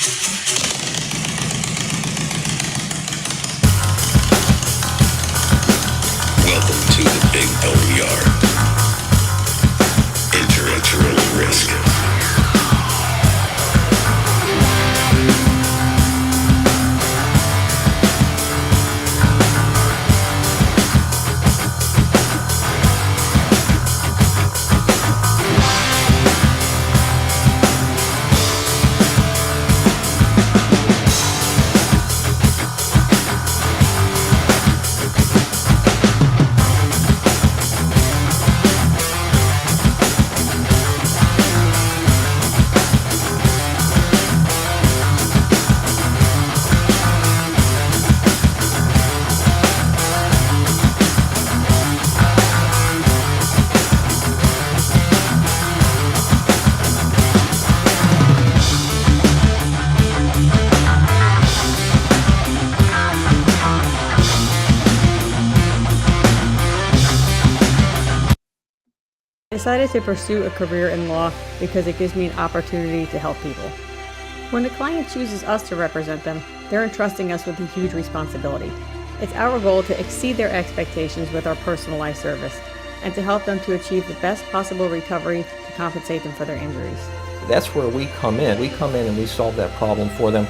Welcome to the Big BoneYard. Intellectual risk. I decided to pursue a career in law because it gives me an opportunity to help people. When the client chooses us to represent them, they're entrusting us with a huge responsibility. It's our goal to exceed their expectations with our personalized service and to help them to achieve the best possible recovery to compensate them for their injuries. That's where we come in. We come in and we solve that problem for them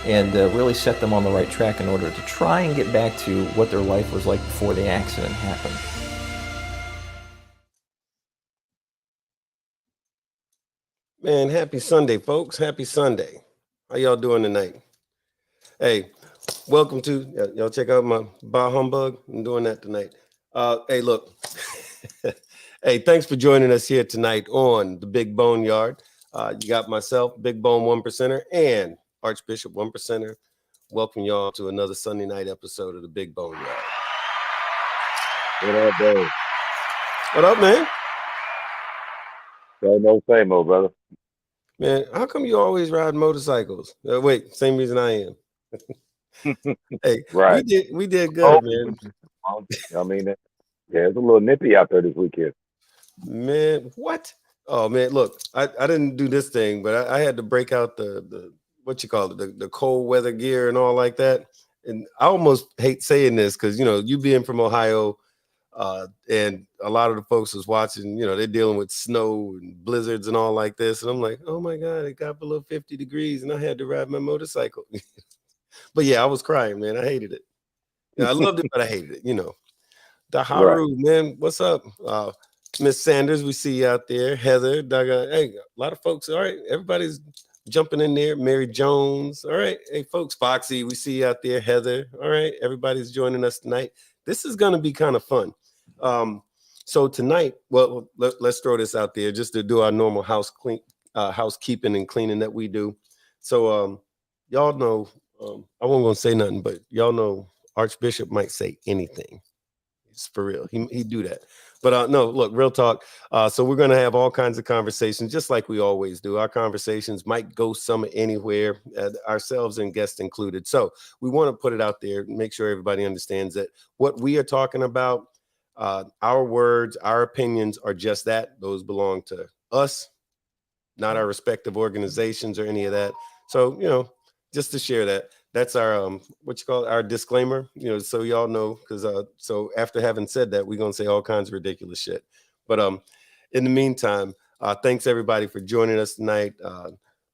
and really set them on the right track in order to try and get back to what their life was like before the accident happened. Man, happy Sunday, folks. Happy Sunday. How y'all doing tonight? Hey, welcome to, y'all check out my Bah Humbug. I'm doing that tonight. Hey, look. Hey, thanks for joining us here tonight on the Big BoneYard. You got myself, Big Bone 1%er, and Archbishop 1%er. Welcome y'all to another Sunday night episode of the Big BoneYard. What up, Dave? What up, man? Same old, brother. Man, how come you always ride motorcycles? Wait, same reason I am. Hey, Right. we did good, man. I mean, yeah, it's a little nippy out there this weekend. Man, what? Oh man, look, I didn't do this thing, but I had to break out the what you call it, the cold weather gear and all like that. And I almost hate saying this because you being from Ohio, and a lot of the folks was watching, they're dealing with snow and blizzards and all like this. And I'm like, oh my God, it got below 50 degrees and I had to ride my motorcycle. But yeah, I was crying, man. I hated it. I loved it, but I hated it, Daharu, right. Man, what's up? Miss Sanders, we see you out there. Heather, hey, a lot of folks. All right, everybody's jumping in there. Mary Jones. All right. Hey, folks, Foxy, we see you out there. Heather. All right, everybody's joining us tonight. This is going to be kind of fun. So tonight, well, let's throw this out there just to do our normal housekeeping and cleaning that we do. So y'all know, I wasn't going to say nothing, but y'all know Archbishop might say anything. It's for real. He do that. But no, look, real talk. So we're going to have all kinds of conversations, just like we always do. Our conversations might go some anywhere, ourselves and guests included. So we want to put it out there, make sure everybody understands that what we are talking about, our words, our opinions are just that. Those belong to us, not our respective organizations or any of that. So, just to share that. That's our our disclaimer, so y'all know, because so after having said that, we're gonna say all kinds of ridiculous shit. But in the meantime, thanks everybody for joining us tonight.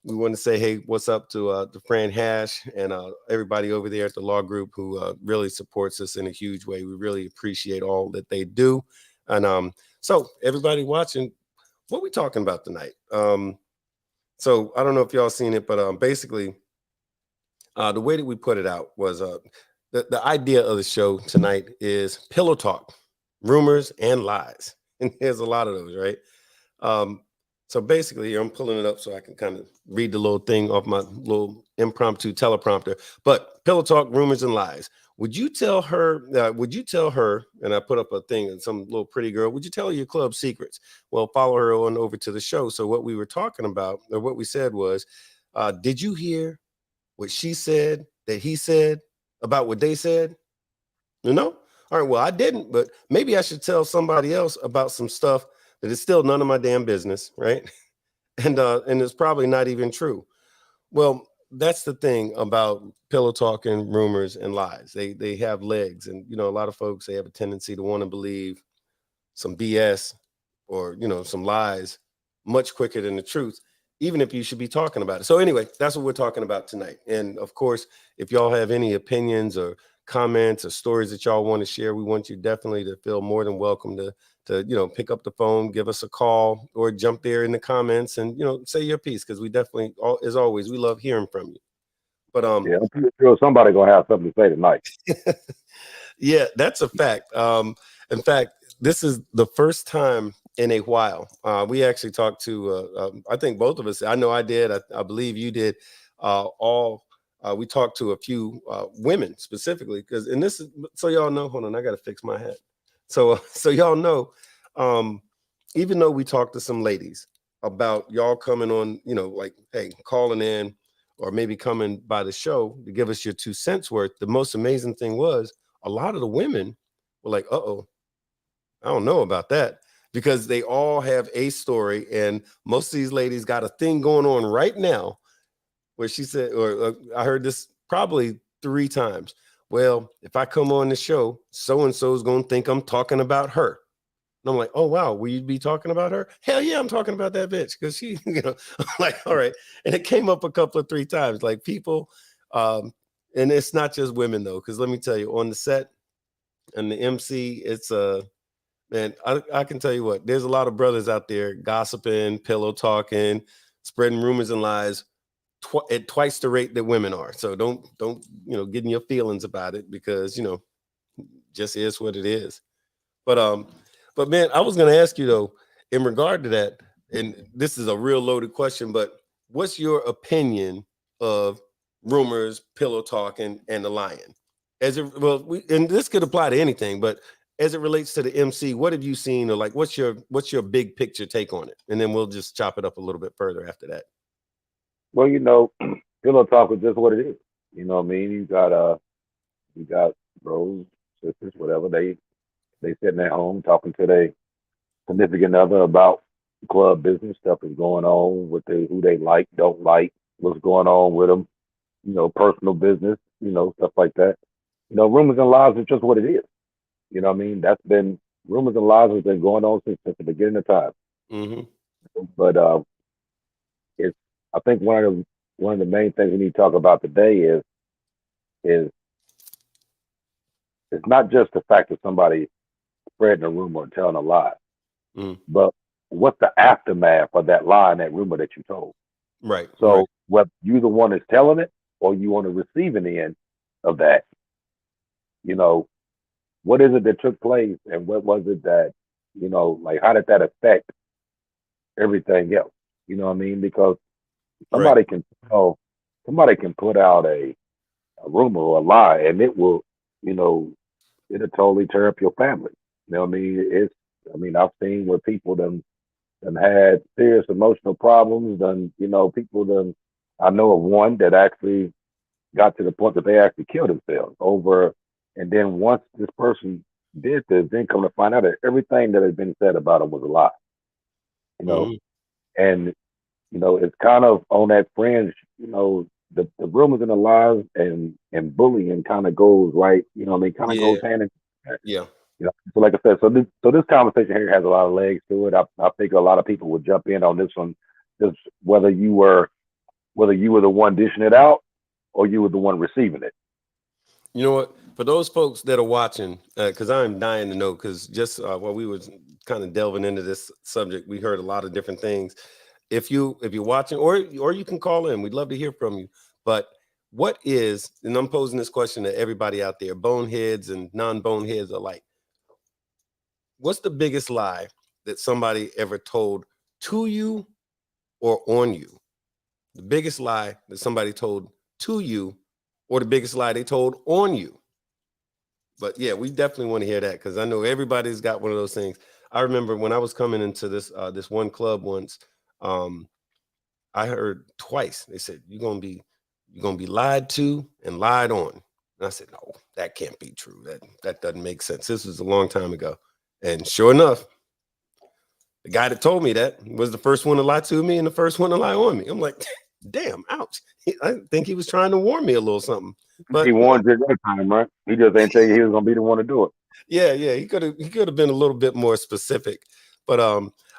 We want to say, hey, what's up to Fran Hash and everybody over there at the law group who really supports us in a huge way. We really appreciate all that they do. And so everybody watching, what we talking about tonight? So I don't know if y'all seen it, but basically. The way that we put it out was the idea of the show tonight is pillow talk, rumors and lies. And there's a lot of those, right? So basically, I'm pulling it up so I can kind of read the little thing off my little impromptu teleprompter. But pillow talk, rumors and lies. Would you tell her, and I put up a thing and some little pretty girl, would you tell her your club secrets? Well, follow her on over to the show. So what we were talking about, or what we said was, did you hear what she said, that he said, about what they said? All right, well, I didn't, but maybe I should tell somebody else about some stuff that is still none of my damn business, right? And it's probably not even true. Well, that's the thing about pillow talking, rumors, and lies. They have legs, and a lot of folks, they have a tendency to want to believe some BS or some lies much quicker than the truth, even if you should be talking about it. So anyway, that's what we're talking about tonight. And of course, if y'all have any opinions or comments or stories that y'all want to share, we want you definitely to feel more than welcome to pick up the phone, give us a call, or jump there in the comments and say your piece, because we definitely, as always, we love hearing from you. But Yeah, I'm pretty sure somebody gonna have something to say tonight. yeah, that's a fact. In fact, this is the first time in a while. We actually talked to, I think both of us. I know I did. I believe you did. We talked to a few women specifically, and this is so y'all know. Hold on, I got to fix my hat. So y'all know, even though we talked to some ladies about y'all coming on, like, hey, calling in or maybe coming by the show to give us your 2 cents worth. The most amazing thing was a lot of the women were like, uh-oh, I don't know about that, because they all have a story. And most of these ladies got a thing going on right now where she said, or I heard this probably 3 times. Well, if I come on the show, so-and-so is going to think I'm talking about her. And I'm like, oh, wow, will you be talking about her? Hell yeah, I'm talking about that bitch. Because she, I'm like, all right. And it came up a couple of 3 times, like people, and it's not just women though, because let me tell you, on the set and the MC, it's man, I can tell you what, there's a lot of brothers out there gossiping, pillow talking, spreading rumors and lies at twice the rate that women are. So don't get in your feelings about it, because just is what it is. But man, I was gonna ask you though, in regard to that, and this is a real loaded question, but what's your opinion of rumors, pillow talking, and the lying? And this could apply to anything, but as it relates to the MC, what have you seen, or like what's your big picture take on it? And then we'll just chop it up a little bit further after that. Well, pillow talk is just what it is. You know what I mean? You got bros, sisters, whatever. They sitting at home talking to their significant other about club business, stuff is going on with who they like, don't like, what's going on with them, personal business, stuff like that. Rumors and lies is just what it is. You know what I mean? Rumors and lies has been going on since the beginning of time. Mm-hmm. But it's I think one of the main things we need to talk about today is it's not just the fact that somebody spreading a rumor or telling a lie, but what's the aftermath of that lie and that rumor that you told? Right. So right. whether you the one that's telling it or you on the receiving end of that, what is it that took place, and what was it that, like how did that affect everything else? You know what I mean? Because somebody Right. can put out a rumor or a lie, and it will, it'll totally tear up your family. You know what I mean? I've seen where people done had serious emotional problems. I know of one that actually got to the point that they actually killed themselves over. And then once this person did this, then come to find out that everything that had been said about them was a lie. And it's kind of on that fringe. The rumors and the lies and bullying kind of goes right. Kind of goes Yeah. hand in hand. Yeah. So like I said, so this conversation here has a lot of legs to it. I think a lot of people would jump in on this one, just whether you were the one dishing it out or you were the one receiving it. You know what? For those folks that are watching, because I'm dying to know, because just while we were kind of delving into this subject, we heard a lot of different things. If you're watching, or you can call in, we'd love to hear from you. But what is, and I'm posing this question to everybody out there, boneheads and non-boneheads alike, what's the biggest lie that somebody ever told to you or on you? The biggest lie that somebody told to you, or the biggest lie they told on you? But yeah, we definitely want to hear that, because I know everybody's got one of those things. I remember when I was coming into this one club once, I heard twice. They said, you're gonna be lied to and lied on. And I said, no, that can't be true. That doesn't make sense. This was a long time ago. And sure enough, the guy that told me that was the first one to lie to me and the first one to lie on me. I'm like, damn, ouch. I think he was trying to warn me a little something. But He warned you that time, right? He just ain't tell you he was gonna be the one to do it. yeah, he could have been a little bit more specific. But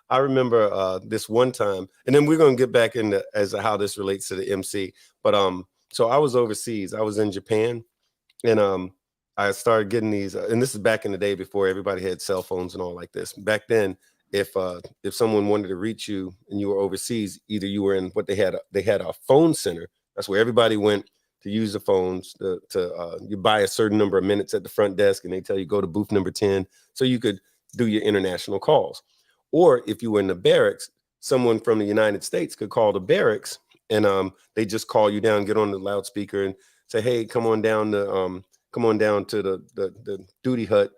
I remember this one time, and then we're gonna get back into as to how this relates to the MC. But so I was overseas. I was in Japan, and I started getting these, and this is back in the day before everybody had cell phones and all like this. Back then, if someone wanted to reach you and you were overseas, either you were in what they had a phone center. That's where everybody went to use the phones. You buy a certain number of minutes at the front desk, and they tell you go to booth number 10, so you could do your international calls. Or if you were in the barracks, someone from the United States could call the barracks, and they just call you down, get on the loudspeaker, and say, "Hey, come on down to the duty hut,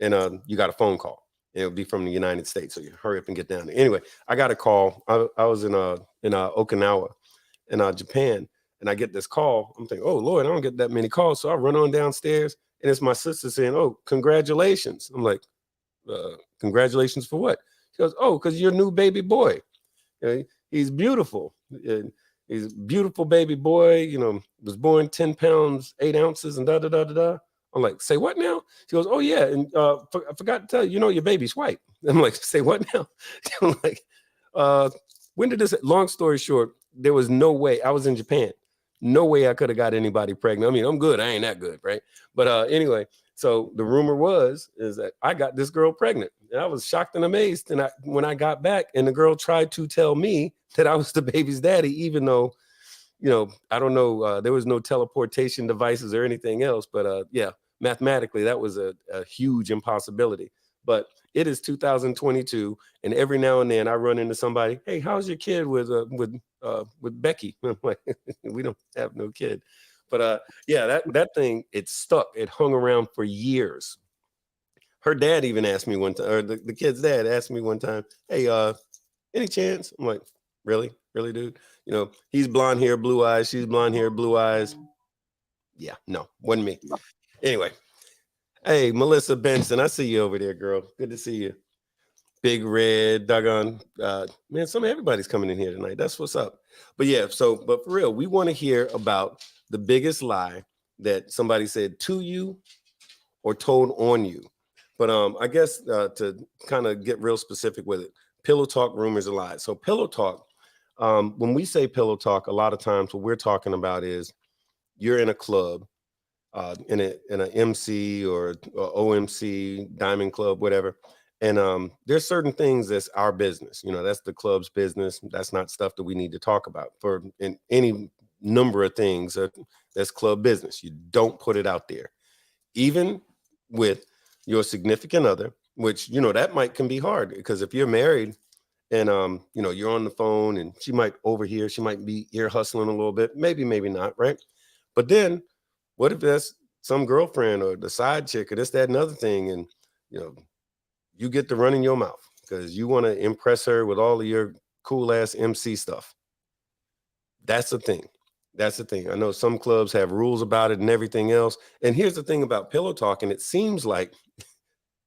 and you got a phone call." And it'll be from the United States, so you hurry up and get down there. Anyway, I got a call. I was in Okinawa, in Japan, and I get this call. I'm thinking, "Oh Lord, I don't get that many calls." So I run on downstairs, and it's my sister saying, "Oh, congratulations." I'm like, "Congratulations for what?" She goes, "Oh, because your new baby boy. He's beautiful. And he's a beautiful baby boy. Was born 10 pounds, 8 ounces, and da da da da da." I'm like, "Say what now?" She goes, "Oh yeah, and I forgot to tell you, your baby's white." I'm like, "Say what now?" I'm like, "When did this?" Long story short, there was no way. I was in Japan. No way I could have got anybody pregnant. I mean, I'm good. I ain't that good, right? But anyway, so the rumor is that I got this girl pregnant, and I was shocked and amazed. And when I got back, and the girl tried to tell me that I was the baby's daddy, even though, I don't know, there was no teleportation devices or anything else. But yeah, mathematically, that was a huge impossibility. But it is 2022, and every now and then I run into somebody. "Hey, how's your kid with Becky?" I'm like, "We don't have no kid." But yeah, that thing, it stuck. It hung around for years. Her dad even asked me one time, or the kid's dad asked me one time, "Hey, any chance?" I'm like, really, dude? He's blonde hair, blue eyes. She's blonde hair, blue eyes. Yeah, no, wasn't me. Anyway, hey, Melissa Benson, I see you over there, girl. Good to see you. Big Red, doggone, man, everybody's coming in here tonight. That's what's up. But yeah, but for real, we want to hear about the biggest lie that somebody said to you or told on you. But I guess to kind of get real specific with it, pillow talk, rumors, and lies. So pillow talk, when we say pillow talk, a lot of times what we're talking about is you're in a club, in an MC or OMC, Diamond Club, whatever. And there's certain things that's our business. That's the club's business. That's not stuff that we need to talk about for in any number of things. That's club business. You don't put it out there, even with your significant other, which, that can be hard, because if you're married and, you're on the phone and she might overhear, she might be ear hustling a little bit, maybe not. Right. But then what if that's some girlfriend or the side chick or this, that, and other thing, and, you get to run in your mouth because you want to impress her with all of your cool ass MC stuff. That's the thing. I know some clubs have rules about it and everything else. And here's the thing about pillow talking. It seems like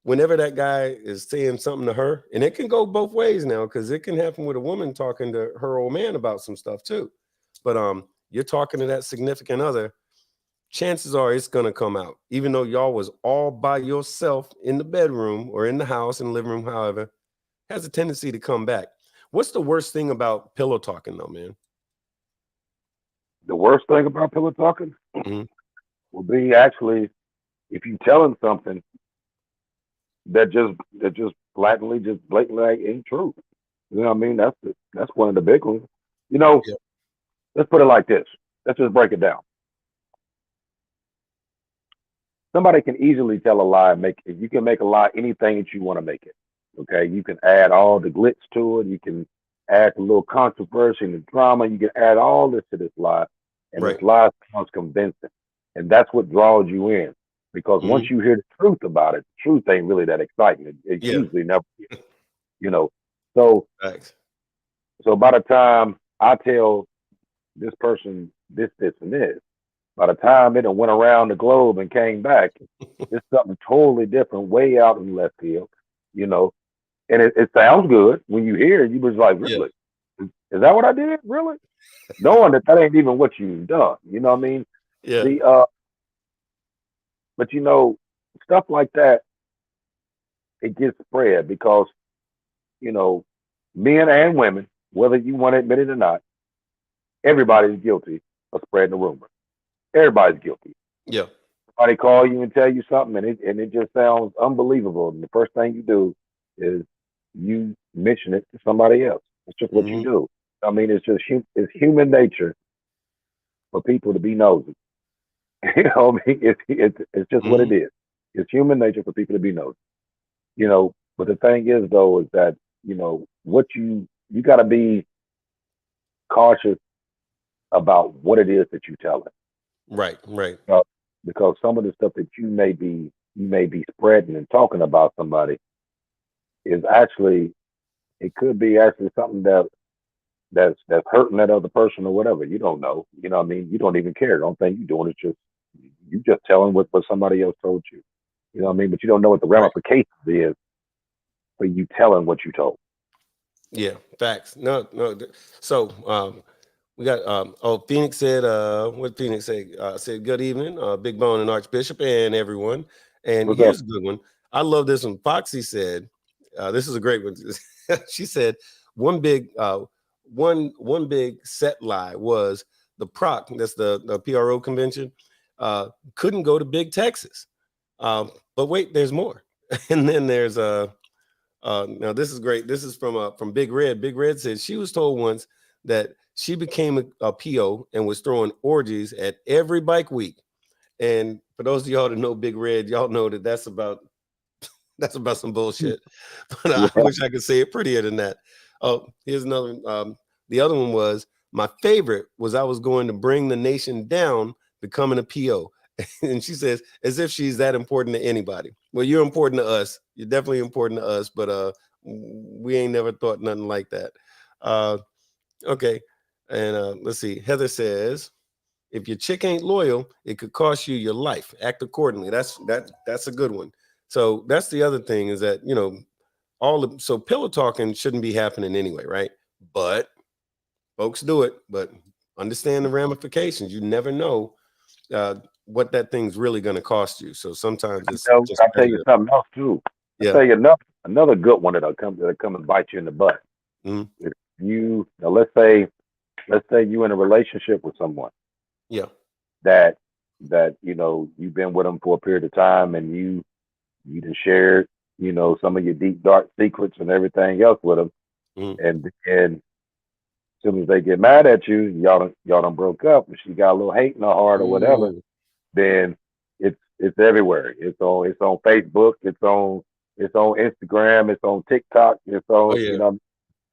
whenever that guy is saying something to her, and it can go both ways now, because it can happen with a woman talking to her old man about some stuff too. But you're talking to that significant other, chances are it's going to come out, even though y'all was all by yourself in the bedroom or in the house, in the living room, however, has a tendency to come back. What's the worst thing about pillow talking though, man? The worst thing about pillow talking will be actually if you telling something that just blatantly ain't true. You know what I mean? That's one of the big ones. Yeah. Let's put it like this. Let's just break it down. Somebody can easily tell a lie. You can make a lie anything that you want to make it. Okay, you can add all the glitz to it. You can add a little controversy and the drama. You can add all this to this lie, and Right. this lie sounds convincing, and that's what draws you in. Because once you hear the truth about it, the truth ain't really that exciting. It usually never is, So, Thanks. so by the time I tell this person this, and this, by the time it done went around the globe and came back, it's something totally different, way out in left field, And it sounds good when you hear it. You was like, really? Is that what I did? Really? Knowing that ain't even what you've done. You know what I mean? Yeah. The but stuff like that, it gets spread because, you know, men and women, whether you want to admit it or not, everybody's guilty of spreading the rumor. Everybody's guilty. Yeah. Somebody call you and tell you something, and it just sounds unbelievable. And the first thing you do is you mention it to somebody else. It's just what you Hmm. do. I mean, it's human nature for people to be nosy. I mean, it's just what Hmm. it is. It's human nature for people to be nosy. But the thing is, though, is that what you got to be cautious about what it is that you tell it. Right. Right. Because some of the stuff that you may be spreading and talking about somebody is actually, it could be actually something that's hurting that other person or whatever. You don't know. You know what I mean? You don't even care. The only thing you're doing is you just telling what somebody else told you. You know what I mean? But you don't know what the Right. ramifications is for you telling what you told. Yeah. Facts. No. No. So, we got Phoenix said what Phoenix say? Said good evening, Big Bone and Archbishop and everyone. And What's up? here's a good one. I love this one. Foxy said, this is a great one. She said one big one big set lie was the PROC, that's the PRO convention, couldn't go to Big Texas. But wait, there's more. And then there's now this is great. This is from Big Red. Big Red says she was told once that she became a PO and was throwing orgies at every bike week. And for those of y'all that know Big Red, y'all know that that's about some bullshit. But Yeah. I wish I could say it prettier than that. Oh, here's another one. The other one was my favorite was I was going to bring the nation down becoming a PO. And she says, as if she's that important to anybody. Well, you're important to us. You're definitely important to us, but we ain't never thought nothing like that. Uh, okay. And let's see. Heather says, if your chick ain't loyal, it could cost you your life. Act accordingly. That's a good one. So that's the other thing is that so pillow talking shouldn't be happening anyway, right? But folks do it. But understand the ramifications. You never know uh, what that thing's really going to cost you. So sometimes it's just I'll tell better you to, something else too. I'll yeah. tell you another good one that'll come and bite you in the butt. Mhm. If you now, let's say you in a relationship with someone Yeah. that you've been with them for a period of time, and you done shared some of your deep dark secrets and everything else with them, Mhm. and as soon as they get mad at you, y'all done broke up, and she got a little hate in her heart or whatever, Ooh. then it's everywhere. It's on Facebook, it's on Instagram, it's on TikTok, it's Oh on yeah.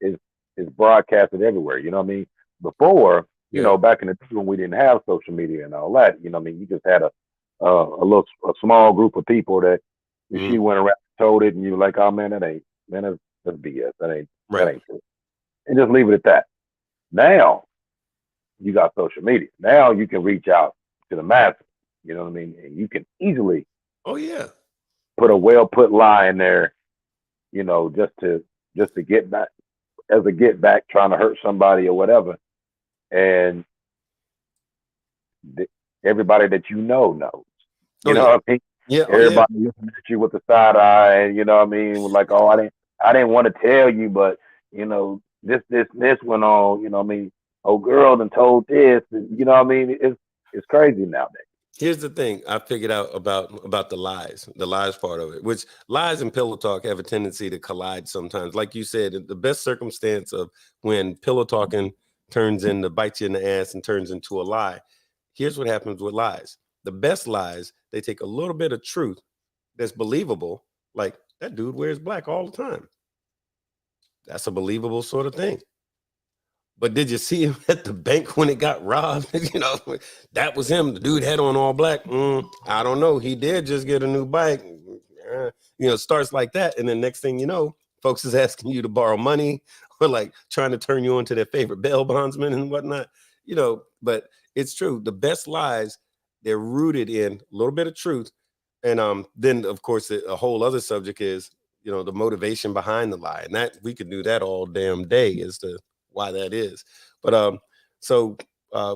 it's it's broadcasted everywhere. You know what I mean? Before, Yeah. back in the day when we didn't have social media and all that, what I mean, you just had a small group of people that if she Mhm. went around and told it, and you were like, oh man, that's BS. That Right. ain't true. And just leave it at that. Now you got social media. Now you can reach out to the masses. You know what I mean? And you can easily Oh yeah. put a well put lie in there, just to get back as a get back, trying to hurt somebody or whatever. And th- everybody that knows. Oh You know yeah. what I mean? Yeah. Oh yeah. Everybody looking at you with the side eye. You know what I mean? Like, oh, I didn't want to tell you, but this went on. You know what I mean? Oh, girl, done told this. You know what I mean? It's crazy nowadays. Here's the thing I figured out about the lies part of it, which lies and pillow talk have a tendency to collide sometimes. Like you said, the best circumstance of when pillow talking turns into bite you in the ass and turns into a lie. Here's what happens with lies. The best lies, they take a little bit of truth that's believable, like that dude wears black all the time. That's a believable sort of thing. But did you see him at the bank when it got robbed? That was him. The dude had on all black. I don't know. He did just get a new bike. Starts like that. And then next thing you know, folks is asking you to borrow money or like trying to turn you on to their favorite bail bondsman and whatnot. But it's true. The best lies, they're rooted in a little bit of truth. And then, of course, a whole other subject is, the motivation behind the lie. And that we could do that all damn day is to why that is. But so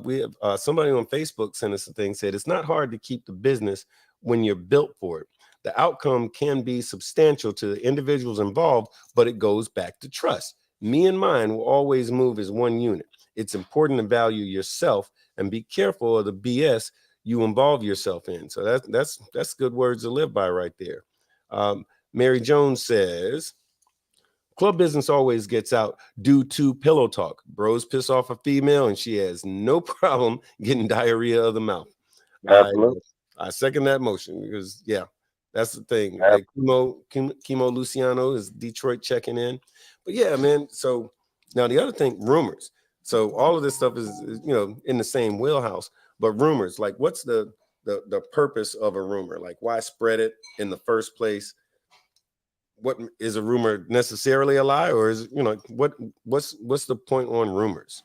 we have somebody on Facebook sent us a thing, said it's not hard to keep the business when you're built for it. The outcome can be substantial to the individuals involved, but it goes back to trust. Me and mine will always move as one unit. It's important to value yourself and be careful of the BS you involve yourself in. So that's good words to live by right there. Mary Jones says, club business always gets out due to pillow talk. Bros piss off a female and she has no problem getting diarrhea of the mouth. Absolutely. I second that motion because, yeah, that's the thing. Absolutely. Chemo Luciano is Detroit checking in. But yeah, man. So now the other thing, rumors. So all of this stuff is in the same wheelhouse. But rumors, like what's the purpose of a rumor? Like why spread it in the first place? What is a rumor necessarily a lie, or is what's the point on rumors?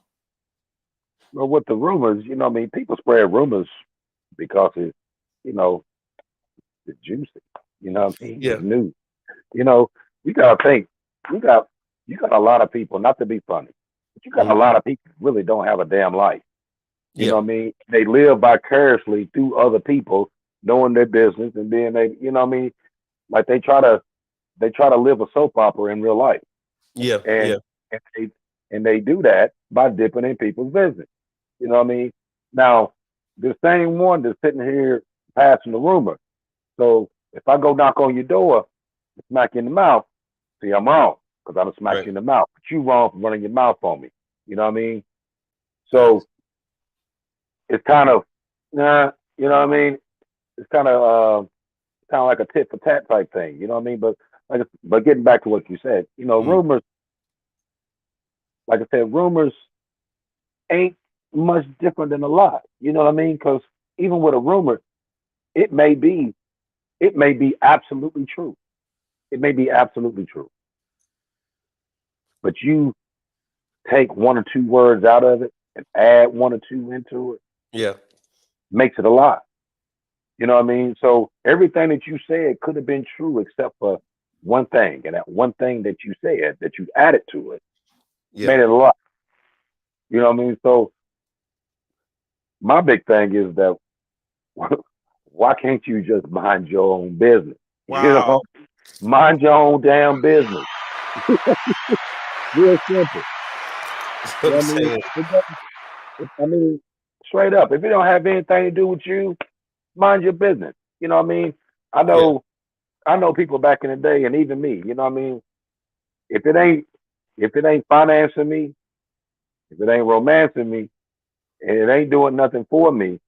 Well, with the rumors, I mean, people spread rumors because it's juicy. You know what I mean? Yeah. It's new. You gotta think. You got a lot of people, not to be funny, but you got a lot of people who really don't have a damn life. You know what I mean? They live vicariously through other people, knowing their business, and then they, like they try to live a soap opera in real life. Yeah. And they do that by dipping in people's business. You know what I mean? Now, the same one that's sitting here passing the rumor. So if I go knock on your door, smack you in the mouth, see, I'm wrong because I done smacked you in the mouth. But you wrong for running your mouth on me. You know what I mean? So it's kind of, you know what I mean? It's kind of like a tit for tat type thing. You know what I mean? But getting back to what you said, rumors. Like I said, rumors ain't much different than a lie. You know what I mean? Because even with a rumor, it may be absolutely true. It may be absolutely true. But you take one or two words out of it and add one or two into it. Yeah. Makes it a lie. You know what I mean? So everything that you said could have been true except for one thing. And that one thing that you said that you added to it made it a lie. You know what I mean? So my big thing is that why can't you just mind your own business? Wow. Mind your own damn business. Real simple. You know what I mean, straight up. If it don't have anything to do with you, mind your business. You know what I mean? I know people back in the day, and even me. You know what I mean? If it ain't financing me, if it ain't romancing me, and it ain't doing nothing for me,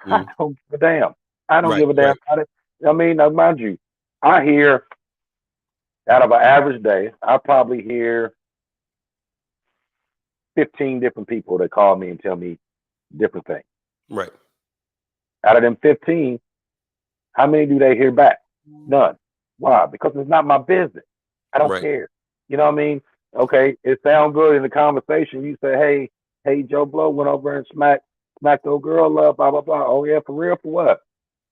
I don't give a damn. I don't give a damn about it. I mean, now mind you, I hear out of an average day, I probably hear 15 different people that call me and tell me different things. Right. Out of them 15, how many do they hear back? None. Why? Because it's not my business. I don't care. You know what I mean? Okay, it sounds good in the conversation. You say, hey, Joe Blow went over and smacked the old girl up, blah, blah, blah. Oh, yeah, for real? For what?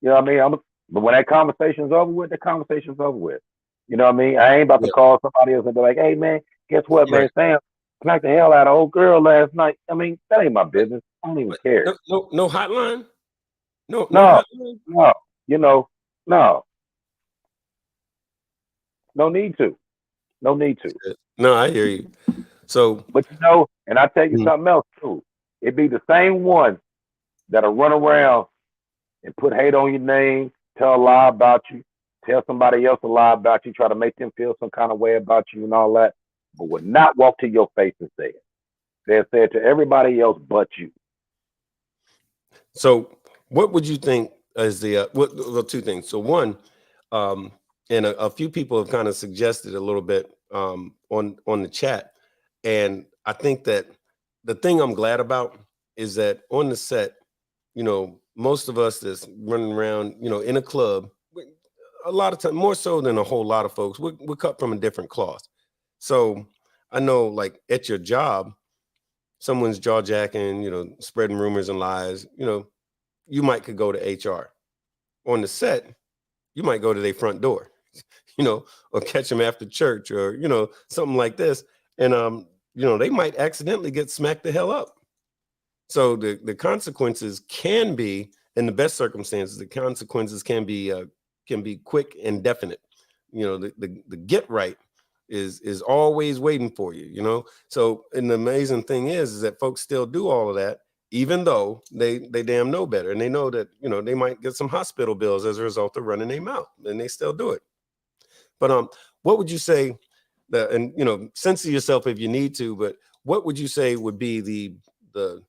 You know what I mean? But when that conversation's over with, the conversation's over with. You know what I mean? I ain't about to call somebody else and be like, hey, man, guess what, man? Sam smacked the hell out of old girl last night. I mean, that ain't my business. I don't even care. No hotline? No hotline? No. No need to. No, I hear you. So, but and I tell you something else too. It'd be the same one that'll run around and put hate on your name, tell a lie about you, tell somebody else a lie about you, try to make them feel some kind of way about you and all that, but would not walk to your face and say it. They'll say it to everybody else but you. So, what would you think is the well, two things. So, one, and a few people have kind of suggested a little bit on the chat, and I think that the thing I'm glad about is that on the set, most of us that's running around, in a club, a lot of time, more so than a whole lot of folks, we're cut from a different cloth. So I know, like at your job, someone's jaw jacking, spreading rumors and lies, you could go to HR. On the set, you might go to their front door, or catch them after church or, something like this. And they might accidentally get smacked the hell up. So the consequences can be, in the best circumstances, the consequences can be quick and definite. The get right is always waiting for you. So, and the amazing thing is that folks still do all of that, even though they damn know better, and they know that they might get some hospital bills as a result of running their mouth, and they still do it. But what would you say that, and censor yourself if you need to, but what would you say would be the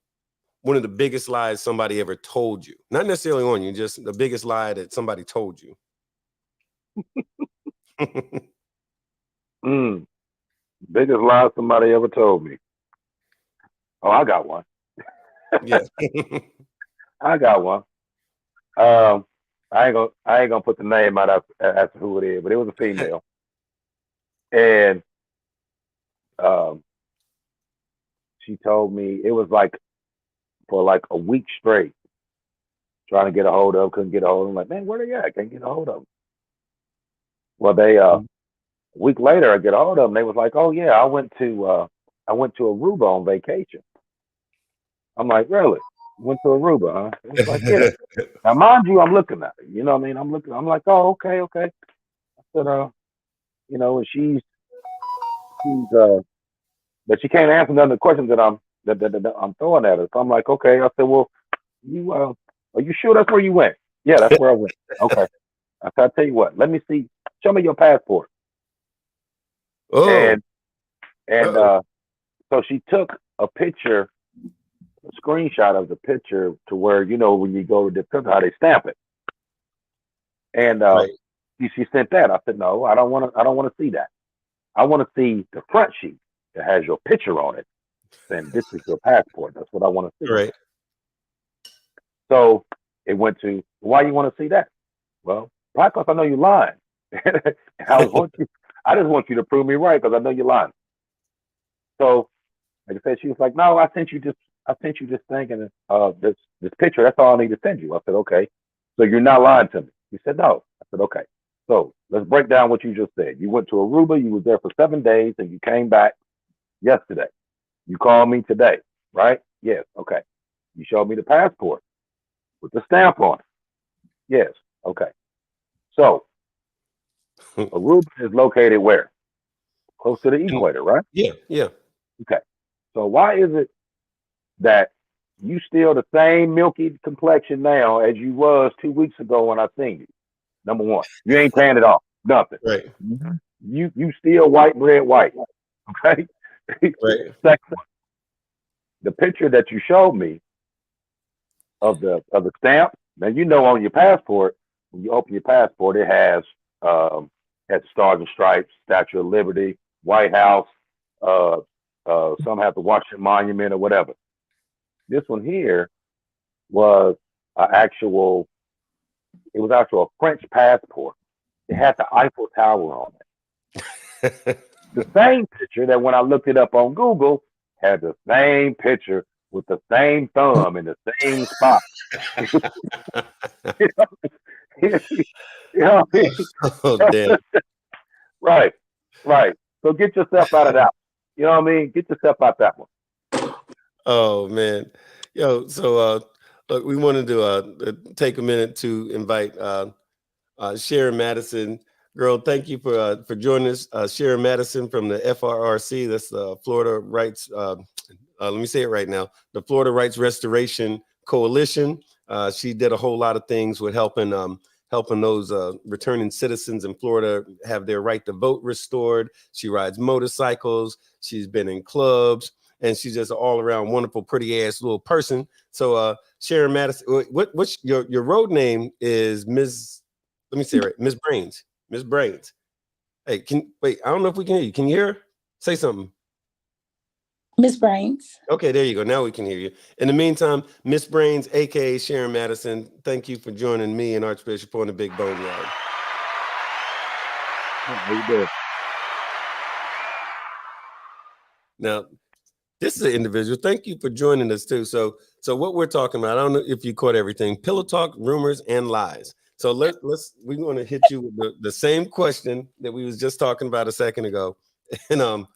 one of the biggest lies somebody ever told you? Not necessarily on you, just the biggest lie that somebody told you. Biggest lie somebody ever told me. Oh, I got one. Yeah. I got one. I ain't gonna put the name out as to who it is, but it was a female. And she told me it was like for like a week straight, trying to get a hold of, couldn't get a hold of them. Like, man, where they at? Can't get a hold of them. Well, they a week later, I get a hold of them. They was like, oh yeah, I went to Aruba on vacation. I'm like, really? Went to Aruba, huh? It's like, yeah. Now, mind you, I'm looking at it. You know what I mean? I'm looking. I'm like, oh, okay. I said, and she's but she can't answer none of the questions that I'm throwing at her. So I'm like, okay. I said, well, you are you sure that's where you went? Yeah, that's where I went. Okay. I said, I'll tell you what. Let me see. Show me your passport. Oh. And so she took a picture, a screenshot of the picture to where when you go to the country, how they stamp it. And right. she sent that. I said, no, I don't want to see that. I want to see the front sheet that has your picture on it, saying this is your passport. That's what I want to see. Right. So it went to, why you want to see that? Well, probably because I know you're lying. I just want you to prove me right because I know you're lying. So, like I said, she was like, no, I sent you this thing and this picture. That's all I need to send you. I said, okay. So you're not lying to me. He said, no. I said, okay. So let's break down what you just said. You went to Aruba. You was there for 7 days and you came back yesterday. You called me today, right? Yes. Okay. You showed me the passport with the stamp on it. Yes. Okay. So Aruba is located where? Close to the equator, right? Yeah. Yeah. Okay. So why is it that you still the same milky complexion now as you was 2 weeks ago when I seen you? Number one, you ain't tan at all. Nothing. Right. You still white bread white. Okay. Right. Second, the picture that you showed me of the stamp. Now on your passport, when you open your passport, it has Stars and Stripes, Statue of Liberty, White House. Some have the Washington Monument or whatever. This one here was actual a French passport. It had the Eiffel Tower on it. The same picture that when I looked it up on Google had the same picture with the same thumb in the same spot. Oh, damn. Right. So get yourself out of that. You know what I mean? Get yourself out that one. Oh man, yo. So look, we wanted to take a minute to invite Sharon Madison. Girl, thank you for joining us. Sharon Madison from the FRRC. That's the Florida Rights. Let me say it right now. The Florida Rights Restoration Coalition. She did a whole lot of things with helping those returning citizens in Florida have their right to vote restored. She rides motorcycles. She's been in clubs, and she's just an all around wonderful, pretty ass little person. So Sharon Madison, what's your road name is Ms. Let me say it right, Ms. Brains. Ms. Brains. Hey, wait, I don't know if we can hear you. Can you hear her? Say something. Miss Brains. Okay, there you go. Now we can hear you. In the meantime, Miss Brains, aka Sharon Madison, thank you for joining me and Archbishop on the Big BoneYard. How you doing? Now, this is an individual. Thank you for joining us too. So what we're talking about, I don't know if you caught everything. Pillow talk, rumors, and lies. So we're going to hit you with the same question that we was just talking about a second ago, and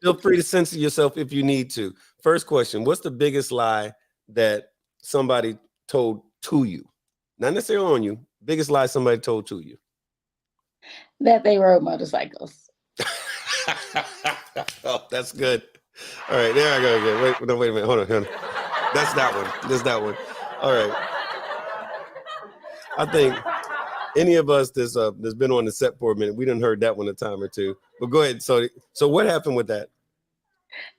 Feel free to censor yourself if you need to. First question: what's the biggest lie that somebody told to you? Not necessarily on you. Biggest lie somebody told to you. That they rode motorcycles. Oh, that's good. All right, there I go again. Wait a minute. Hold on. That's that one. That's that one. All right. I think any of us that's been on the set for a minute, we done heard that one a time or two. But go ahead. So what happened with that?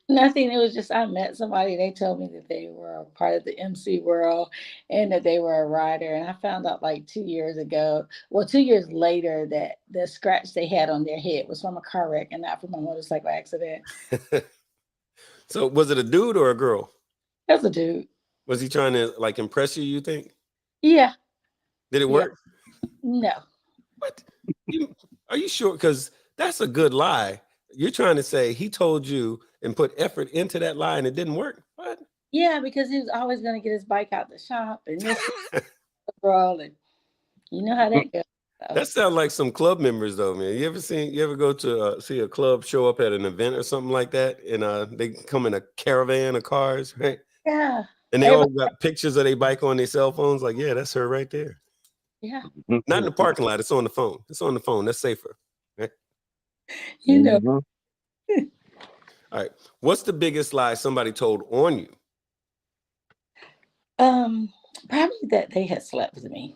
Nothing. It was just I met somebody. They told me that they were a part of the MC world and that they were a rider. And I found out like 2 years ago, well, 2 years later, that the scratch they had on their head was from a car wreck and not from a motorcycle accident. So was it a dude or a girl? That's a dude. Was he trying to like impress you? You think? Yeah. Did it work? No. What? Are you sure? Because that's a good lie. You're trying to say he told you and put effort into that lie and it didn't work. What? Yeah, because he was always going to get his bike out the shop and this girl, and you know how that goes. So. That sounds like some club members though, man. You ever go to see a club show up at an event or something like that, and they come in a caravan of cars, right? Yeah. And they all got pictures of their bike on their cell phones. Like, yeah, that's her right there. Yeah. Not in the parking lot. It's on the phone. It's on the phone. That's safer. Right? You know. All right. What's the biggest lie somebody told on you? Probably that they had slept with me.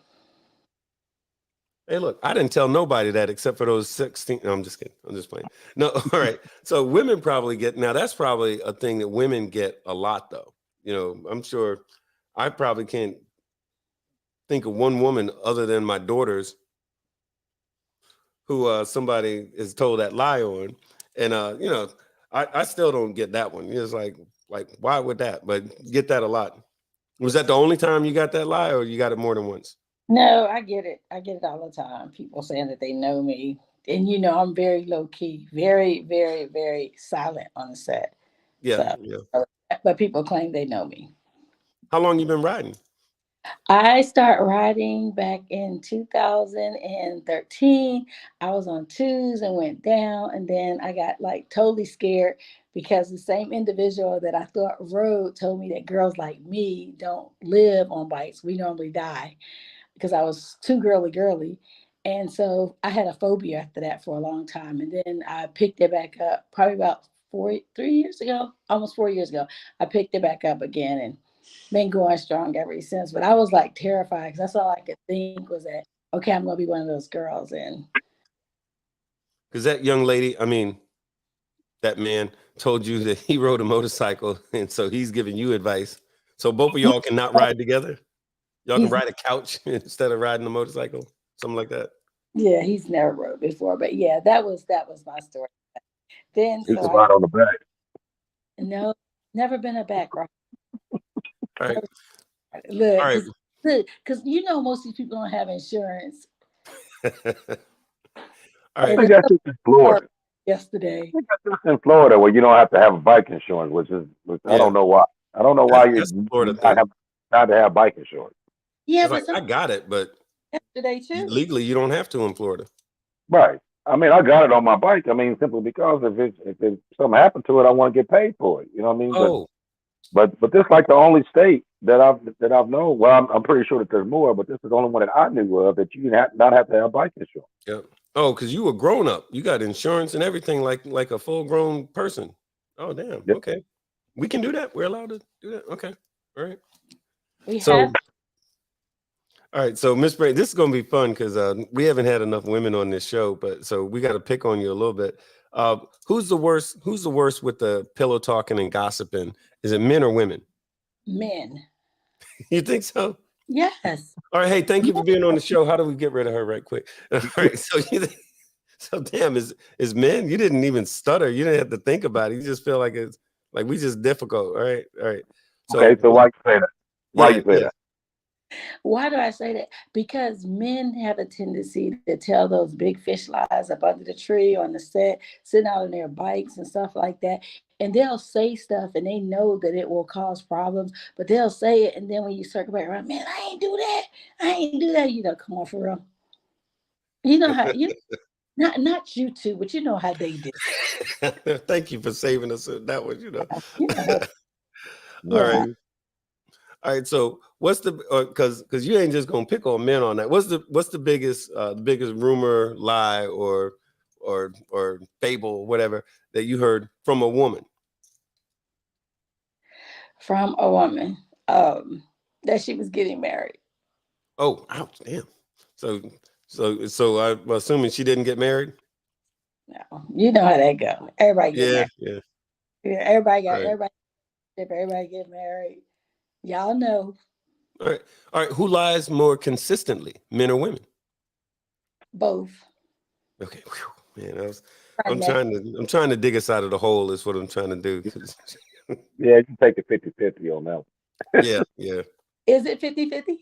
Hey, look, I didn't tell nobody that except for those 16. No, I'm just kidding. I'm just playing. No, all right. So women probably get, now that's probably a thing that women get a lot though. You know, I'm sure I probably can't think of one woman other than my daughters who somebody is told that lie on. And, you know, I still don't get that one. It's like, why would that? But get that a lot. Was that the only time you got that lie or you got it more than once? No, I get it. I get it all the time. People saying that they know me. And, you know, I'm very low key, very, very, very silent on the set. Yeah, so, yeah. But people claim they know me. How long you been riding? I started riding back in 2013. I was on twos and went down. And then I got like totally scared because the same individual that I thought rode told me that girls like me don't live on bikes. We normally die. Because I was too girly. And so I had a phobia after that for a long time. And then I picked it back up probably about 3 years ago, almost 4 years ago. I picked it back up again and been going strong ever since. But I was like terrified because that's all I could think was that, okay, I'm going to be one of those girls. And because that young lady, I mean, that man told you that he rode a motorcycle. And so he's giving you advice. So both of y'all cannot ride together. Y'all can ride a couch instead of riding a motorcycle, something like that. Yeah, he's never rode before, but yeah, that was my story. Then he can ride on the back. No, never been a back rider. All right. Look, all right. Because you know most of these people don't have insurance. All I right. think that's just in Florida. Yesterday. I think that's just in Florida where you don't have to have a bike insurance, which I don't know why. I don't know why That's you Florida not to have bike insurance. Yeah, it's like, I got it, but yesterday too. Legally, you don't have to in Florida. Right. I mean, I got it on my bike. I mean, simply because if something happened to it, I want to get paid for it. You know what I mean? Oh. But this is like the only state that I've known. Well, I'm pretty sure that there's more, but this is the only one that I knew of that you not have to have bike insurance. Yeah. Oh, because you were grown up. You got insurance and everything like a full grown person. Oh, damn. Yep. Okay. We can do that. We're allowed to do that. Okay. All right. All right, so Miss Bray, this is gonna be fun because we haven't had enough women on this show, but so we got to pick on you a little bit. Who's the worst? Who's the worst with the pillow talking and gossiping? Is it men or women? Men. You think so? Yes. All right. Hey, thank you for being on the show. How do we get rid of her right quick? All right. So damn, is men? You didn't even stutter. You didn't have to think about it. You just feel like it's like we just difficult. All right. All right. So, okay. So why you say that? Why you say that? Why do I say that? Because men have a tendency to tell those big fish lies up under the tree on the set, sitting out on their bikes and stuff like that. And they'll say stuff and they know that it will cause problems, but they'll say it. And then when you circle back around, man, I ain't do that. You know, come on, for real. You know how you Not you two, but you know how they do. Thank you for saving us on that one. You know how, All yeah. right. All right. So what's the because you ain't just gonna pick on men on that. What's the biggest rumor, lie, or fable, whatever that you heard from a woman? From a woman, that she was getting married. Oh, ouch, damn. So so I'm assuming she didn't get married. No, you know how that go. Everybody get Yeah, married. yeah. Yeah, everybody got Right. everybody. If everybody get married, y'all know All right. All right. Who lies more consistently, men or women? both. Okay. Whew, man, Primarily. I'm trying to dig us out of the hole is what I'm trying to do. 'Cause- Yeah, you take the 50-50 on that one. yeah, yeah. Is it 50-50?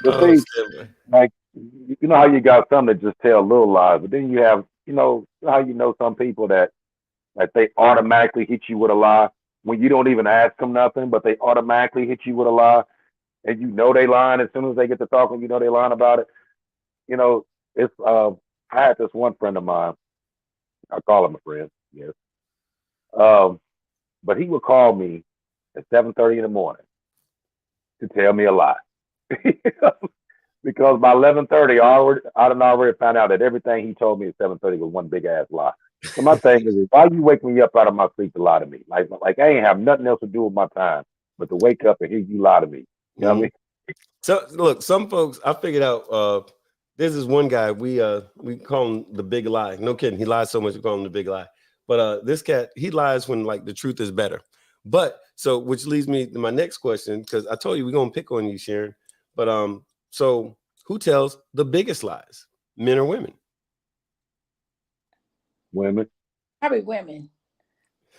But Oh, see, shit. like you know how you got some that just tell little lies, but then you have, how some people that like they automatically hit you with a lie when you don't even ask them nothing, but they automatically hit you with a lie, and they lying as soon as they get to talking. They lying about it. You know, it's I had this one friend of mine. I call him a friend. Yes. Um, but he would call me at 7:30 in the morning to tell me a lie. Because by 11:30, I done already found out that everything he told me at 7:30 was one big ass lie. So my thing is, why you wake me up out of my sleep to lie to me? Like I ain't have nothing else to do with my time but to wake up and hear you lie to me. You know what I Mhm. mean? So look, some folks I figured out. This is one guy we call him the big lie. No kidding, he lies so much we call him the big lie. But this cat he lies when like the truth is better. But so which leads me to my next question because I told you we're gonna pick on you, Sharon. But so who tells the biggest lies, men or women? Women. Probably women,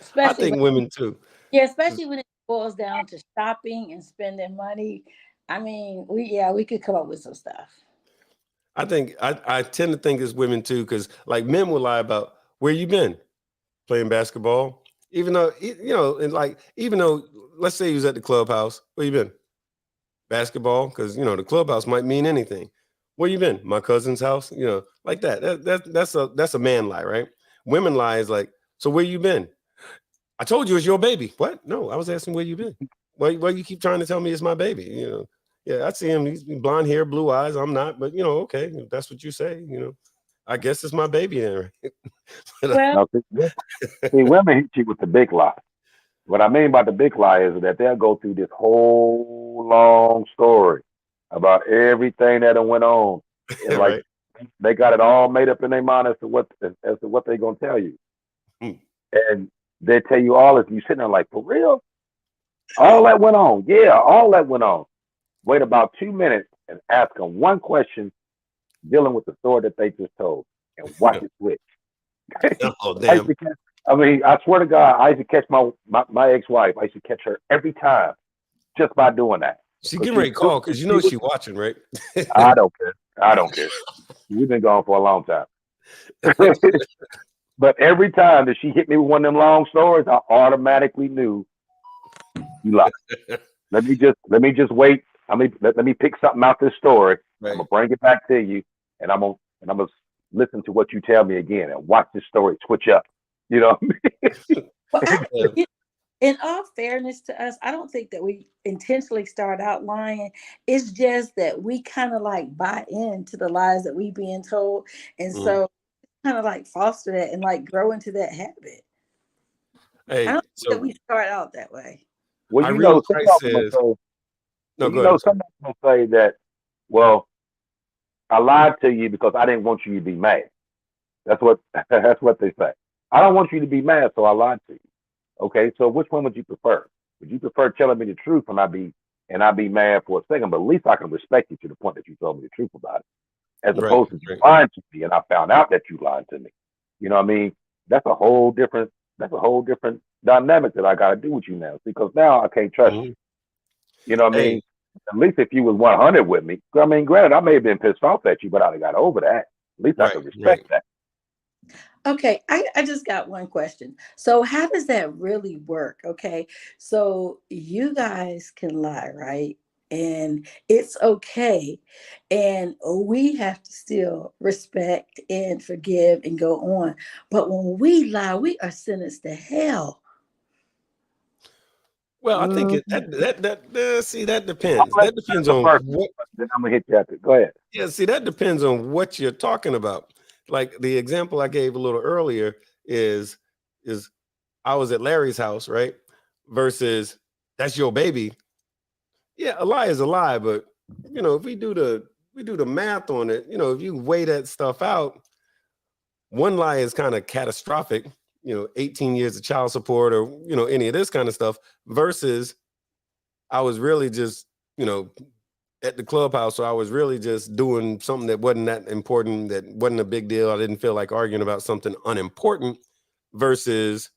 I especially think women too. yeah, especially when it boils down to shopping and spending money. I mean, we could come up with some stuff. I think I tend to think it's women too because like men will lie about where you been playing basketball, even though and like even though let's say he was at the clubhouse, where you been? Basketball, because the clubhouse might mean anything. Where you been? My cousin's house, like that. That's a man lie, right? Women lie is like, so where you been? I told you it's your baby. What? No, I was asking where you been. Why you keep trying to tell me it's my baby? Yeah, I see him. He's blonde hair, blue eyes. I'm not, but okay, if that's what you say. I guess it's my baby then. Right? Well, Now, see, women hit you with the big lie. What I mean by the big lie is that they'll go through this whole long story about everything that done went on, and like Right. they got it all made up in their mind as to what they're gonna tell you, Hmm. and they tell you all this. And you sitting there like, for real? All that went on? Yeah, all that went on. Wait about 2 minutes and ask them one question dealing with the story that they just told, and watch it switch. Oh I used damn. to catch, I mean, I swear to God, I used to catch my ex-wife. I used to catch her every time just by doing that. She Because getting ready to call because she was, she watching, right? I don't care. I don't care. We've been gone for a long time. But every time that she hit me with one of them long stories, I automatically knew you lied. Let me just wait. Let me pick something out this story. I'm Right. gonna bring it back to you, and I'm gonna listen to what you tell me again and watch this story switch up. You know? well, Yeah. in all fairness to us, I don't think that we intentionally start out lying. It's just that we kind of like buy into the lies that we being told, and Mhm. so kind of like foster that and like grow into that habit. I Hey, don't think that so we start out that way. Well, Irene some Price of them will says, say, no, go ahead. I'm sorry. some of them will say that, well, I lied to you because I didn't want you to be mad. That's what that's what they say. I don't want you to be mad, so I lied to you. Okay, so which one would you prefer? Would you prefer telling me the truth and I be mad for a second, but at least I can respect you to the point that you told me the truth about it, as Right, opposed to you right. lying to me and I found out that you lied to me. You know what I mean? That's a whole different dynamic that I got to do with you now because now I can't trust you. Mhm. You know what I Hey, mean? At least if you was 100 with me, I mean, granted, I may have been pissed off at you, but I'd have got over that. At least I right, could right. respect that. Okay, I just got one question. So how does that really work? Okay, so you guys can lie, right? and it's okay. And we have to still respect and forgive and go on. But when we lie, we are sentenced to hell. Well, I think see, that depends. That depends on First, what. then I'm gonna hit you after. Go ahead. Yeah, see, that depends on what you're talking about. Like the example I gave a little earlier is I was at Larry's house, right? Versus that's your baby. Yeah, a lie is a lie, but if we do the math on it, if you weigh that stuff out, one lie is kind of catastrophic, 18 years of child support or any of this kind of stuff, versus I was really just, at the clubhouse, so I was really just doing something that wasn't that important, that wasn't a big deal. I didn't feel like arguing about something unimportant, versus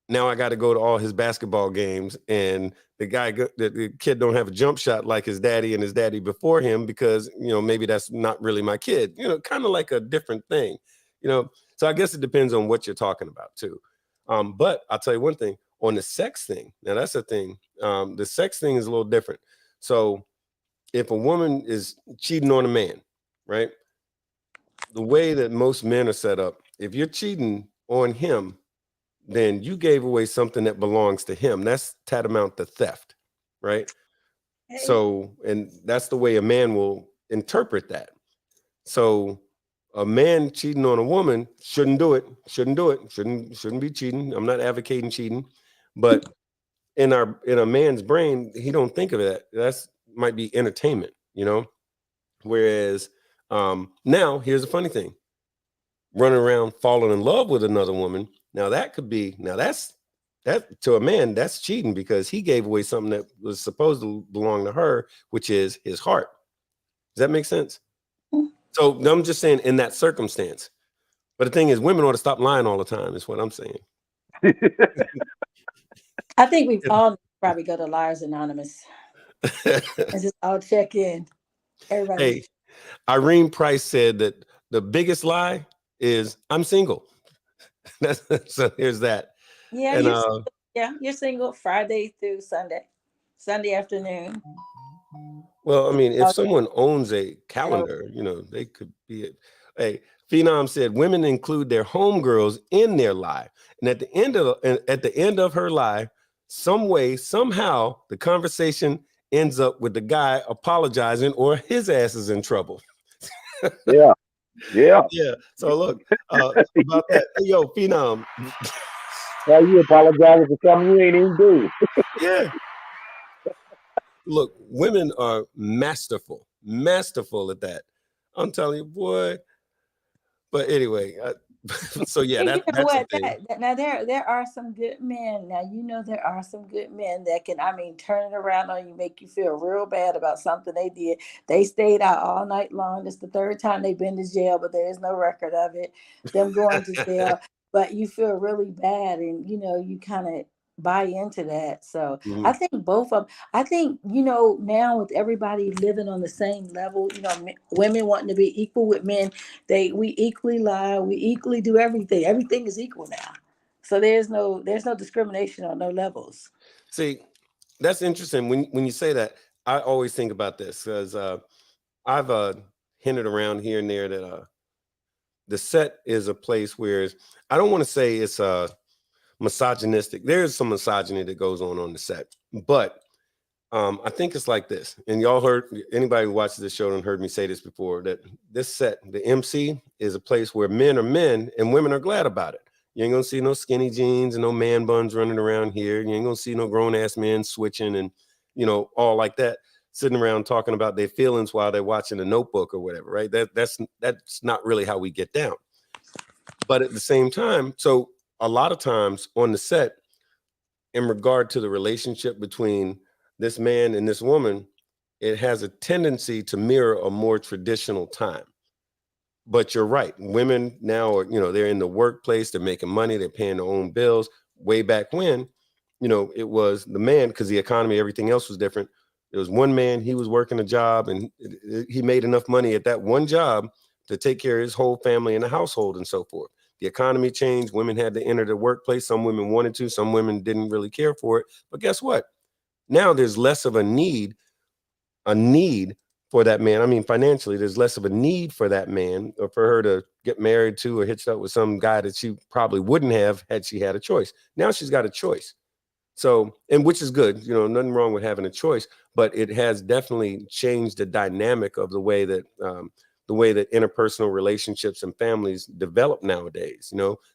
now I got to go to all his basketball games, and the kid don't have a jump shot like his daddy and his daddy before him, because maybe that's not really my kid. Kind of like a different thing. So I guess it depends on what you're talking about too. But I'll tell you one thing on the sex thing. Now that's a thing. The sex thing is a little different. So if a woman is cheating on a man, right? The way that most men are set up, if you're cheating on him, then you gave away something that belongs to him. That's tantamount to theft, right? Hey. So, and that's the way a man will interpret that. So a man cheating on a woman shouldn't do it. Shouldn't be cheating. I'm not advocating cheating, but in a man's brain, he don't think of that. That's might be entertainment, Whereas now here's the funny thing. Running around falling in love with another woman. Now that to a man, that's cheating, because he gave away something that was supposed to belong to her, which is his heart. Does that make sense? So I'm just saying in that circumstance. But the thing is, women ought to stop lying all the time, is what I'm saying. I think we've all probably go to Liars Anonymous and just all check in. Everybody. Hey, Irene Price said that the biggest lie is I'm single. So here's that. Yeah, And, you're single Friday through Sunday afternoon. Well, I mean, if someone owns a calendar, they could be it. Hey, Phenom said women include their homegirls in their lie, and at the end of her lie, some way, somehow, the conversation ends up with the guy apologizing, or his ass is in trouble. Yeah. So look about that. Hey, yo, Phenom. Now you apologize for something you ain't even do. Yeah. Look, women are masterful at that. I'm telling you, boy. But anyway, so yeah, that's what? the thing. Now there are some good men. Now there are some good men that can, turn it around on you, make you feel real bad about something they did. They stayed out all night long. It's the third time they've been to jail, but there is no record of it. Them going to jail, but you feel really bad, and you kind of buy into that. So I think both of them. I think now with everybody living on the same level, women wanting to be equal with men, we equally lie, we equally do everything. Everything is equal now. So there's no discrimination on no levels. See, that's interesting when you say that. I always think about this because I've hinted around here and there that the set is a place where I don't want to say it's misogynistic. There's some misogyny that goes on the set, but I think it's like this. And y'all heard, anybody who watches this show and heard me say this before, that this set, the MC, is a place where men are men and women are glad about it. You ain't gonna see no skinny jeans and no man buns running around here. You ain't gonna see no grown ass men switching and all like that, sitting around talking about their feelings while they're watching a Notebook or whatever, right? That's not really how we get down. But at the same time, so a lot of times on the set, in regard to the relationship between this man and this woman, it has a tendency to mirror a more traditional time. But you're right. Women now are, they're in the workplace, they're making money, they're paying their own bills. Way back when, it was the man, because the economy, everything else was different. There was one man, he was working a job and he made enough money at that one job to take care of his whole family and the household and so forth. The economy changed. Women had to enter the workplace. Some women wanted to, some women didn't really care for it. But guess what? Now there's less of a need a need for that man. I mean, financially, there's less of a need for that man or for her to get married to or hitched up with some guy that she probably wouldn't have had she had a choice. Now she's got a choice. So, and which is good, nothing wrong with having a choice, but it has definitely changed the dynamic of the way that interpersonal relationships and families develop nowadays.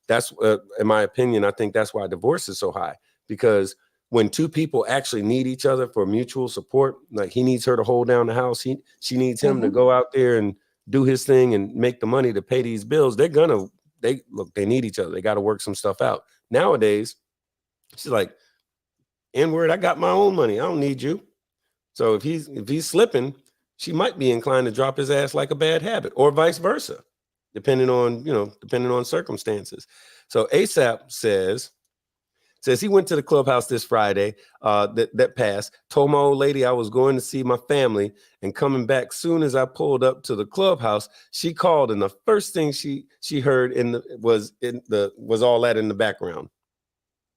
That's, in my opinion, I think that's why divorce is so high, because when two people actually need each other for mutual support, like he needs her to hold down the house, she needs him to go out there and do his thing and make the money to pay these bills. They need each other. They got to work some stuff out. Nowadays, she's like, N-word, I got my own money. I don't need you. So if he's slipping, she might be inclined to drop his ass like a bad habit, or vice versa, depending on circumstances. So ASAP says he went to the clubhouse this Friday that passed, told my old lady I was going to see my family and coming back. Soon as I pulled up to the clubhouse, she called, and the first thing she heard was all that in the background.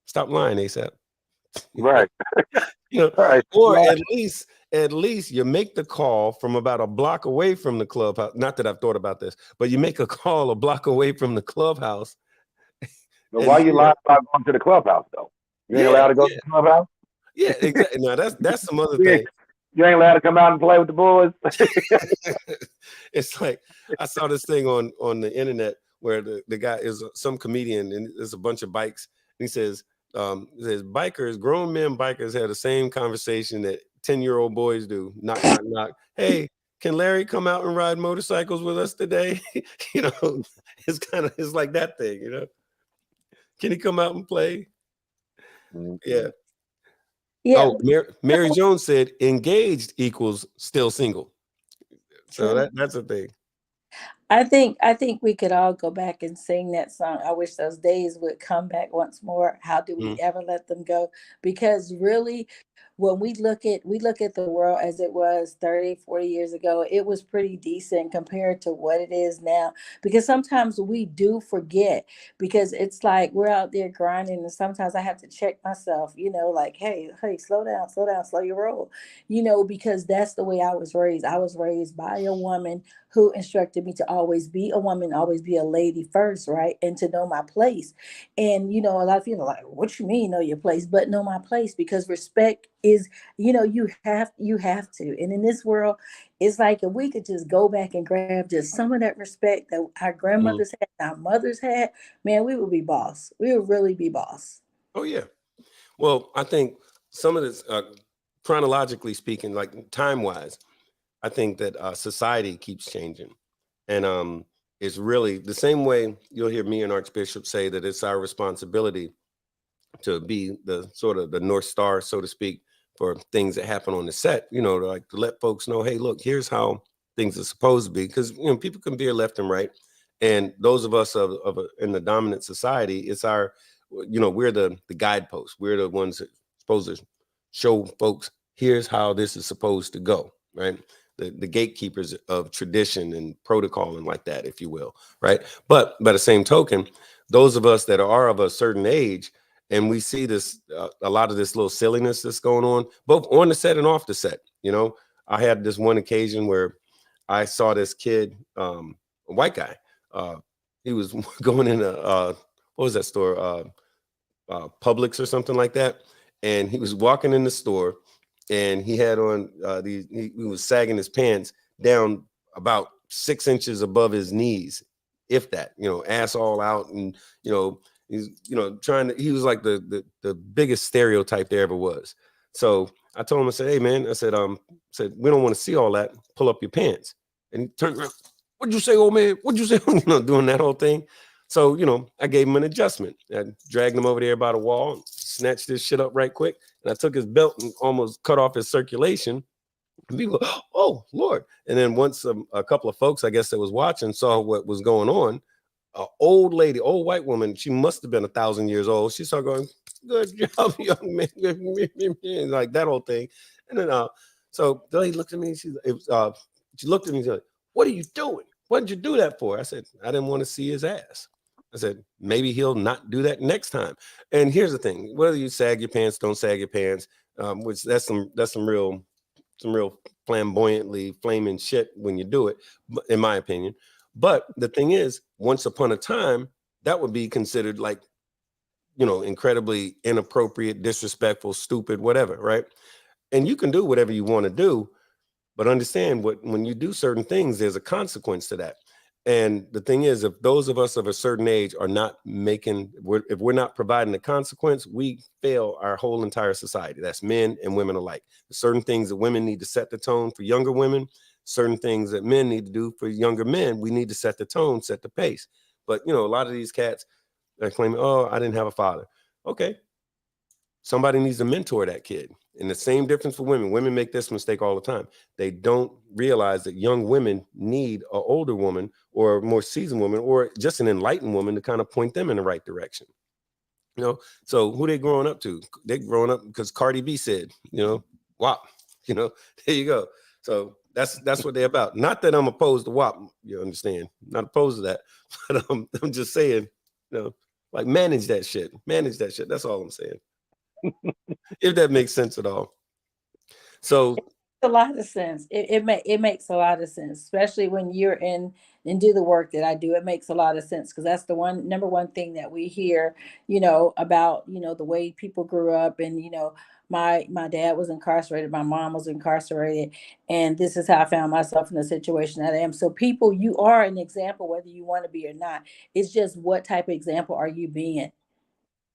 Stop lying, ASAP. Right. Right. Or right. at least you make the call from about a block away from the clubhouse. Not that I've thought about this, but you make a call a block away from the clubhouse. But why you lying about going to the clubhouse though? You ain't allowed to go to the clubhouse? Yeah, exactly. Now that's some other thing. You ain't allowed to come out and play with the boys. It's like I saw this thing on the internet where the guy is some comedian and there's a bunch of bikes. And he says grown men bikers have the same conversation that 10-year-old boys do. Knock, knock, knock. Hey, can Larry come out and ride motorcycles with us today? It's like that thing, Can he come out and play? Yeah. Oh, Mary Jones said engaged equals still single. So that's a thing. I think we could all go back and sing that song. I wish those days would come back once more. How do we ever let them go? Because really, when we look at the world as it was 30, 40 years ago, it was pretty decent compared to what it is now. Because sometimes we do forget, because it's like we're out there grinding, and sometimes I have to check myself, like, hey, slow down, slow your roll, because that's the way I was raised. I was raised by a woman who instructed me to always be a woman, always be a lady first, right? And to know my place. And, a lot of people are like, what you mean know your place? But know my place, because respect is, you have to. And in this world, it's like if we could just go back and grab just some of that respect that our grandmothers had, our mothers had, man, we would be boss. We would really be boss. Oh, yeah. Well, I think some of this, chronologically speaking, like time-wise, I think that society keeps changing. And it's really the same way you'll hear me and Archbishop say that it's our responsibility to be the sort of the North Star, so to speak, for things that happen on the set, to let folks know, hey, look, here's how things are supposed to be. Because, people can veer left and right. And those of us in the dominant society, it's our, we're the guideposts. We're the ones that supposed to show folks, here's how this is supposed to go, right? The gatekeepers of tradition and protocol and like that, if you will, right? But by the same token, those of us that are of a certain age, and we see this, a lot of this little silliness that's going on, both on the set and off the set. I had this one occasion where I saw this kid, a white guy, he was going in what was that store? Publix or something like that. And he was walking in the store, and he had on he was sagging his pants down about 6 inches above his knees, if that, ass all out. And, he's, he was like the biggest stereotype there ever was. So I told him, I said, hey man, I said, we don't want to see all that. Pull up your pants. And he turned around, what'd you say, old man? What'd you say? Doing that whole thing. So, I gave him an adjustment. I dragged him over there by the wall, snatched this shit up right quick. And I took his belt and almost cut off his circulation. And people, oh, Lord. And then once a couple of folks, I guess, that was watching saw what was going on, an old lady, old white woman, she must have been 1,000 years old. She started going, good job, young man. Like that whole thing. And then, so the lady looked at me. She looked at me and said, what are you doing? What did you do that for? I said, I didn't want to see his ass. I said, maybe he'll not do that next time. And here's the thing: whether you sag your pants, don't sag your pants, which that's some real flamboyantly flaming shit when you do it, in my opinion. But the thing is, once upon a time, that would be considered like, incredibly inappropriate, disrespectful, stupid, whatever, right? And you can do whatever you want to do, but understand when you do certain things, there's a consequence to that. And the thing is, if those of us of a certain age are not if we're not providing the consequence, we fail our whole entire society. That's men and women alike. There's certain things that women need to set the tone for younger women, certain things that men need to do for younger men. We need to set the tone, set the pace. But, a lot of these cats are claiming, oh, I didn't have a father. Okay. Somebody needs to mentor that kid. And the same difference for women. Women make this mistake all the time. They don't realize that young women need an older woman or a more seasoned woman or just an enlightened woman to kind of point them in the right direction. So who they growing up to? They growing up because Cardi B said, WAP, there you go. So that's what they're about. Not that I'm opposed to WAP, you understand? Not opposed to that, but I'm just saying, like manage that shit. Manage that shit. That's all I'm saying. If that makes sense at all. So A lot of sense. It makes a lot of sense, especially when you're in and do the work that I do. It makes a lot of sense because that's the number one thing that we hear, about, the way people grew up. And, my dad was incarcerated, my mom was incarcerated, and this is how I found myself in the situation that I am. So people, you are an example, whether you want to be or not. It's just what type of example are you being?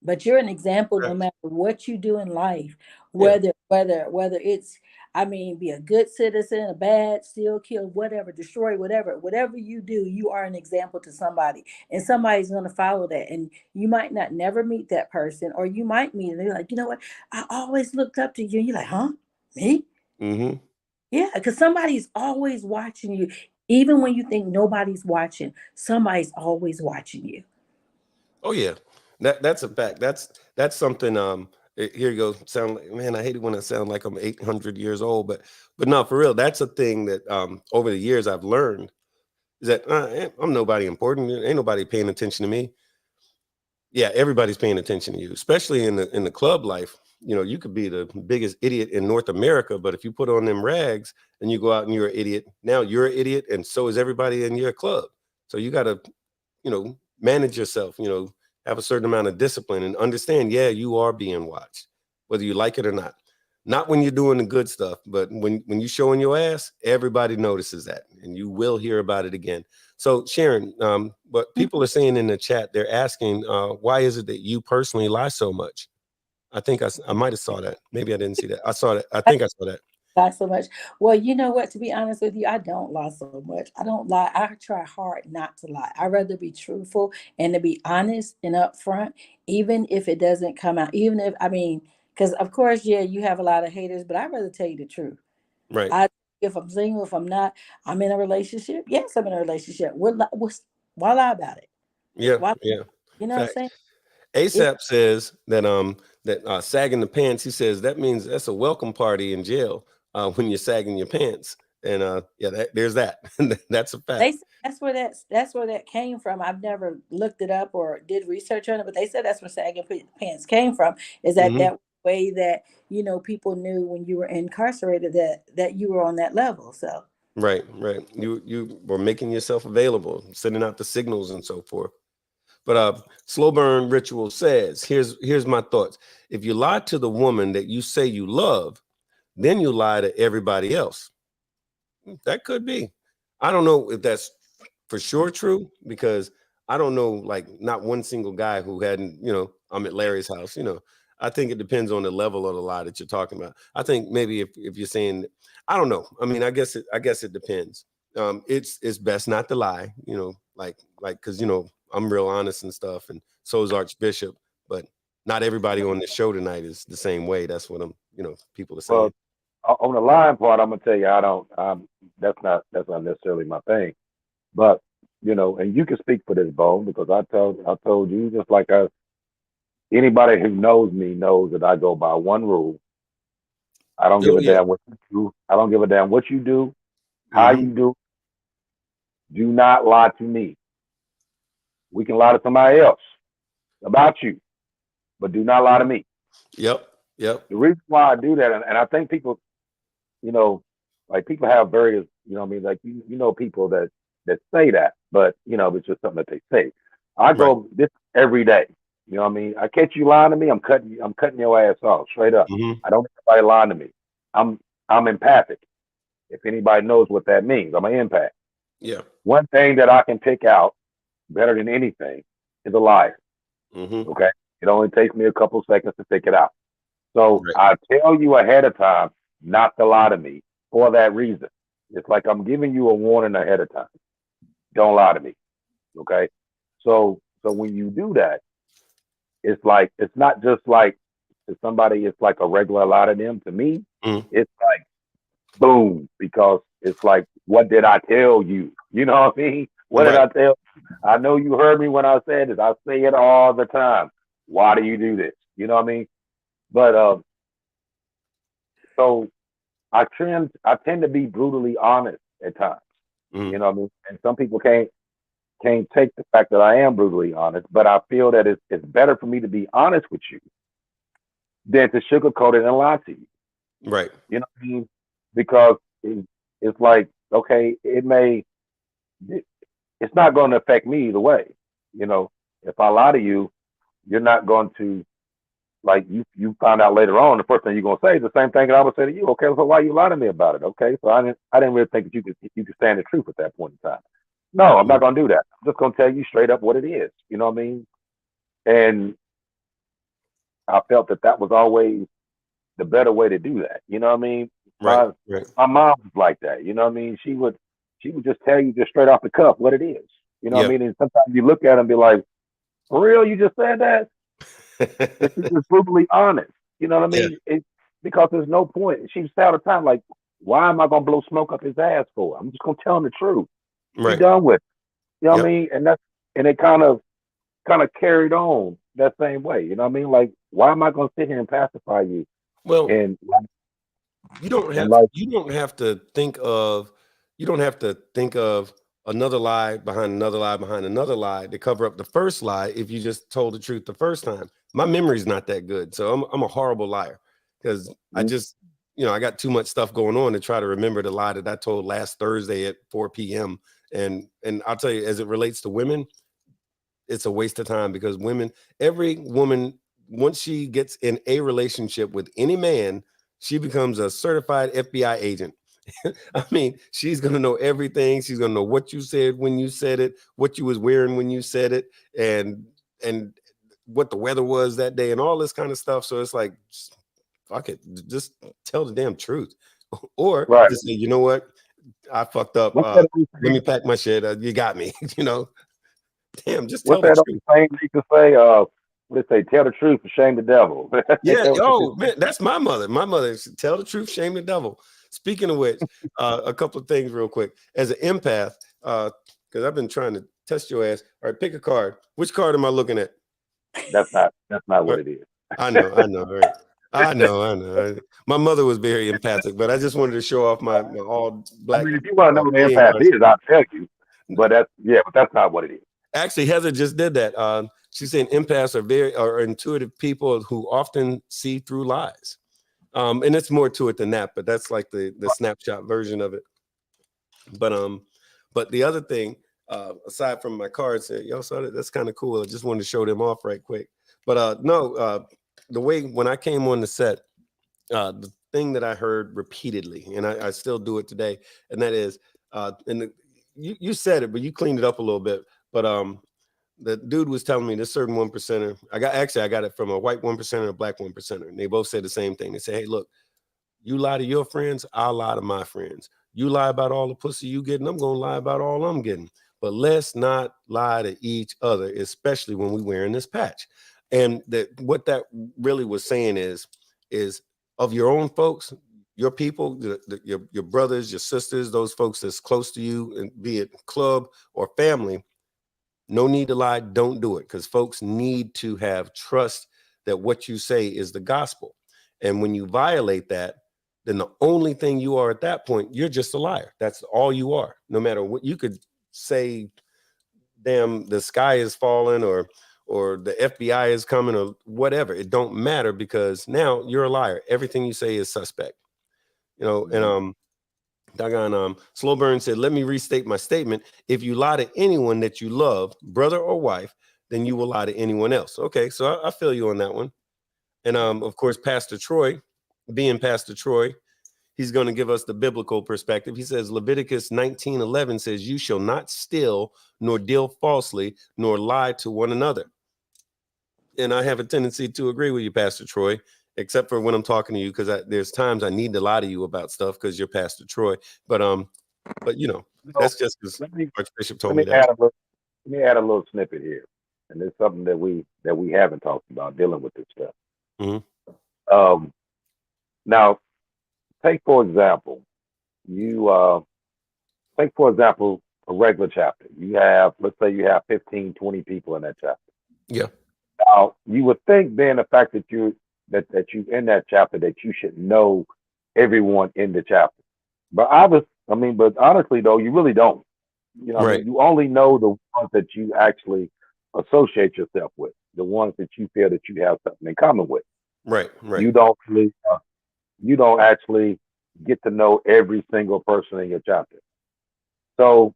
But you're an example no matter what you do in life, whether it's, be a good citizen, a bad, steal, kill, whatever, destroy, whatever you do, you are an example to somebody, and somebody's going to follow that. And you might not never meet that person, or you might meet and they're like, you know what, I always looked up to you. And you're like, huh, me? mm-hmm. Yeah, because somebody's always watching you. Even when you think nobody's watching, somebody's always watching you. Oh yeah, that's a fact. That's something. Here you go. Sound like, man, I hate it when I sound like I'm 800 years old, but no, for real, that's a thing that over the years I've learned is that I'm nobody important. Ain't nobody paying attention to me. Yeah, everybody's paying attention to you, especially in the club life. You could be the biggest idiot in North America, but if you put on them rags and you go out and you're an idiot, now you're an idiot, and so is everybody in your club. So you got to manage yourself, have a certain amount of discipline and understand, yeah, you are being watched, whether you like it or not. Not when you're doing the good stuff, but when you're showing your ass, everybody notices that, and you will hear about it again. So Sharon, what people are saying in the chat, they're asking, why is it that you personally lie so much? I think I might have saw that. Maybe I didn't see that. I saw that. I think I saw that. Lie so much. Well, you know what? To be honest with you, I don't lie so much. I don't lie. I try hard not to lie. I'd rather be truthful and to be honest and upfront, even if it doesn't come out. Even if because of course, yeah, you have a lot of haters, but I'd rather tell you the truth. Right. If I'm single, if I'm not, I'm in a relationship. Yes, I'm in a relationship. Why lie about it? Yeah. Why? Yeah. You know what I'm saying? ASAP says that sagging the pants, he says that means that's a welcome party in jail when you're sagging your pants. And there's that. That's a fact. They said that's where that came from. I've never looked it up or did research on it, but they said that's where sagging pants came from. Is that that way that people knew when you were incarcerated that you were on that level. So right. You were making yourself available, sending out the signals and so forth. But Slow Burn Ritual says, here's my thoughts. If you lie to the woman that you say you love, then you lie to everybody else. That could be. I don't know if that's for sure true, because I don't know, like, not one single guy who hadn't, I'm at Larry's house, I think it depends on the level of the lie that you're talking about. I think maybe if you're saying, I don't know. I mean, I guess it depends. It's best not to lie, because I'm real honest and stuff, and so is Archbishop, but not everybody on the show tonight is the same way. That's what people are saying. Well, on the lying part, I'm gonna tell you, that's not necessarily my thing. But and you can speak for this, Bone, because I told you, just like anybody who knows me knows that I go by one rule. I don't give a damn what you do. I don't give a damn what you do, how you do. Do not lie to me. We can lie to somebody else about you, but do not lie to me. Yep. The reason why I do that, and I think people, like people have various, you know what I mean? Like you know people that say that, but you know, it's just something that they say. I Right. go this every day. You know what I mean? I catch you lying to me, I'm cutting your ass off straight up. Mm-hmm. I don't need anybody lying to me. I'm I'm empathic. If anybody knows what that means, I'm an empath. Yeah. One thing that I can pick out better than anything is a liar. Mm-hmm. Okay. It only takes me a couple seconds to pick it out. So Right. I tell you ahead of time not to lie to me for that reason. It's like I'm giving you a warning ahead of time. Don't lie to me. Okay. So when you do that, it's like it's not just like to somebody, it's like a regular lie to them. To me, Mm. it's like boom, because it's like, what did I tell you? You know what I mean? What did Right. I tell? I know you heard me when I said this. I say it all the time. Why do you do this? You know what I mean? But so I tend to be brutally honest at times. Mm. You know what I mean? And some people can't take the fact that I am brutally honest, but I feel that it's better for me to be honest with you than to sugarcoat it and lie to you. Right. You know what I mean? Because it's like, okay, it's not going to affect me either way. You know, if I lie to you, you're not going to, like, you find out later on. The first thing you're gonna say is the same thing that I would say to you. Okay, so why you lie to me about it? Okay, so I didn't really think that you could stand the truth at that point in time. No, I'm Mm. not gonna do that. I'm just gonna tell you straight up what it is. You know what I mean? And I felt that that was always the better way to do that. You know what I mean? Right. My Right. my mom was like that. You know what I mean? She would just tell you just straight off the cuff what it is. You know what I Yeah. mean? And sometimes you look at it and be like, for real, you just said that? But she's just brutally honest. You know what I Yeah. mean? Because there's no point. She say all the time, like, why am I gonna blow smoke up his ass for? I'm just gonna tell him the truth. Be Right. done with it. You know what Yep. I mean? And it kind of carried on that same way. You know what I mean? Like, why am I gonna sit here and pacify you? Well, And you don't and have like, you don't have to think of you don't have to think of another lie behind another lie behind another lie to cover up the first lie if you just told the truth the first time. My memory's not that good, so I'm a horrible liar because I mm, just I got too much stuff going on to try to remember the lie that I told last Thursday at 4 p.m. And I'll tell you, as it relates to women, it's a waste of time because every woman, once she gets in a relationship with any man, she becomes a certified FBI agent. I mean, she's gonna know everything. She's gonna know what you said when you said it, what you was wearing when you said it, and what the weather was that day, and all this kind of stuff. So it's like, fuck it, just tell the damn truth, or right. just say, you know what, I fucked up. What's that old Let saying? me pack my shit. You got me. Damn, just tell What's the that truth. old saying they used to say? What they say? Tell the truth and shame the devil. Ain't Yeah, that what oh man, that's my mother. My mother said, tell the truth, shame the devil. Speaking of which, a couple of things real quick. As an empath, because I've been trying to test your ass. All right, pick a card. Which card am I looking at? That's not All what right, it is. I know. All right. I know. My mother was very empathic, but I just wanted to show off my all I black mean, if you want to know what an playing empath cards. is, I'll tell you. But that's not what it is. Actually, Heather just did that. She's saying empaths are intuitive people who often see through lies. And it's more to it than that, but that's like the snapshot version of it. But the other thing, aside from my cards, y'all saw that, that's kind of cool. I just wanted to show them off right quick. But no, the way when I came on the set, the thing that I heard repeatedly, and I still do it today, and that is, you said it, but you cleaned it up a little bit. But the dude was telling me this certain 1%er. I got it from a white 1%er and a black 1%er, and they both said the same thing. They say, hey, look, you lie to your friends, I'll lie to my friends. You lie about all the pussy you getting, I'm gonna lie about all I'm getting. But let's not lie to each other, especially when we're wearing this patch. And what that really was saying is of your own folks, your people, your brothers, your sisters, those folks that's close to you, and be it club or family, no need to lie. Don't do it, because folks need to have trust that what you say is the gospel. And when you violate that, then the only thing you are at that point, you're just a liar. That's all you are. No matter what you could say, damn, the sky is falling, or the FBI is coming, or whatever. It don't matter, because now you're a liar. Everything you say is suspect. And Doggone, Slow Burn said, let me restate my statement. If you lie to anyone that you love, brother or wife, then you will lie to anyone else. Okay, so I feel you on that one. And of course, Pastor Troy, being Pastor Troy, he's going to give us the biblical perspective. He says Leviticus 19:11 says, you shall not steal, nor deal falsely, nor lie to one another. And I have a tendency to agree with you, Pastor Troy, except for when I'm talking to you, because there's times I need to lie to you about stuff because you're Pastor Troy. But you know, that's just because Archbishop told me that. Let me add a little snippet here, and it's something that we haven't talked about dealing with this stuff. Mm-hmm. Now, take for example, a regular chapter. You have, let's say, you have 15, 20 people in that chapter. Yeah. Now, you would think, then, the fact that you in that chapter, that you should know everyone in the chapter. But but honestly, though, you really don't. You know, right. You only know the ones that you actually associate yourself with, the ones that you feel that you have something in common with. Right. You don't really, you don't actually get to know every single person in your chapter. So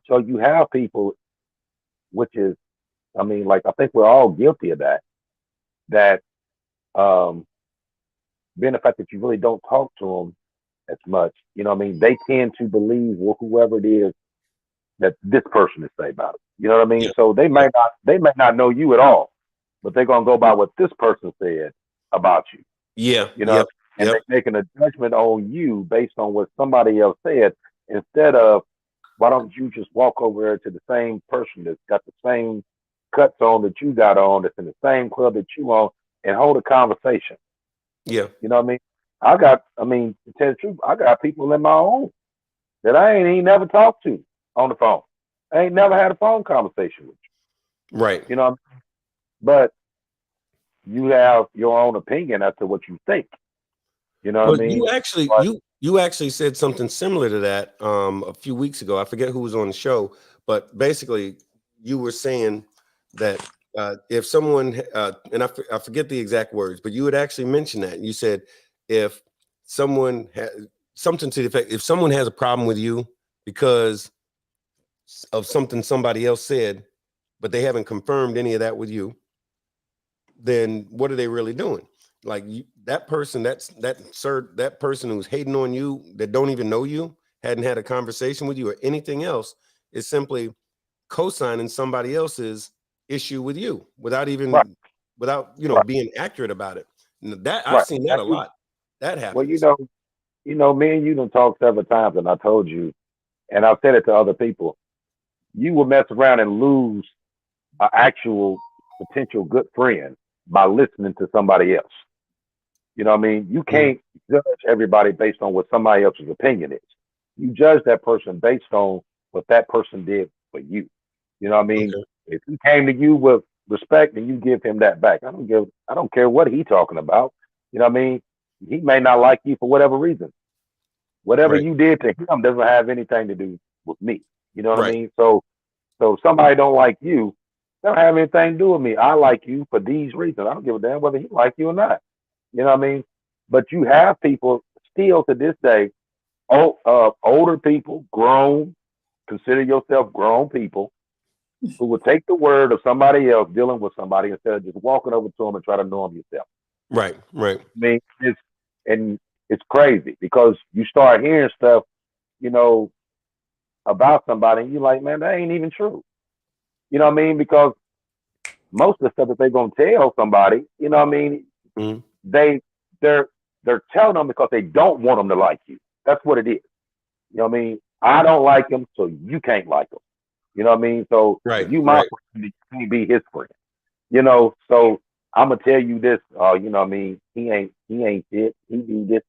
you have people, which is, I think we're all guilty of that. Being the fact that you really don't talk to them as much, they tend to believe whoever it is that this person is saying about it. You know what I mean? Yeah. So they may not know you at all, but they're gonna go by what this person said about you. Yeah. And they're making a judgment on you based on what somebody else said, instead of, why don't you just walk over there to the same person that's got the same cuts on that you got on, that's in the same club that you on, and hold a conversation. Yeah. You know what I mean? To tell the truth, I got people in my own that I ain't never talked to on the phone. I ain't never had a phone conversation with you. Right. You know, but you have your own opinion as to what you think. You know what I mean? You actually said something similar to that a few weeks ago. I forget who was on the show, but basically you were saying that if someone and I forget the exact words, but you had actually mentioned that. You said if someone has something to the effect, if someone has a problem with you because of something somebody else said, but they haven't confirmed any of that with you, then what are they really doing? Like that person, that person who's hating on you, that don't even know you, hadn't had a conversation with you or anything else, is simply co-signing somebody else's issue with you without even being accurate about it. That I've seen that a lot. That happens. Well, me and you done talked several times, and I told you, and I've said it to other people, you will mess around and lose an actual potential good friend by listening to somebody else. You know what I mean? You can't judge everybody based on what somebody else's opinion is. You judge that person based on what that person did for you. You know what I mean? Okay. If he came to you with respect, then you give him that back. I don't care what he's talking about. You know what I mean? He may not like you for whatever reason. Whatever you did to him doesn't have anything to do with me. You know what I mean? So if somebody don't like you, they don't have anything to do with me. I like you for these reasons. I don't give a damn whether he like you or not. You know what I mean? But you have people still to this day, older people, grown, consider yourself grown people, who will take the word of somebody else dealing with somebody instead of just walking over to them and try to know them yourself. Right. I mean, it's crazy because you start hearing stuff, about somebody, and you're like, man, that ain't even true. You know what I mean? Because most of the stuff that they're gonna tell somebody, you know what I mean, they're telling them because they don't want them to like you. That's what it is. You know what I mean? I don't like him, so you can't like him. You know what I mean? So you my friend, you can't be his friend. So I'm gonna tell you this. You know what I mean? He ain't it. He do this.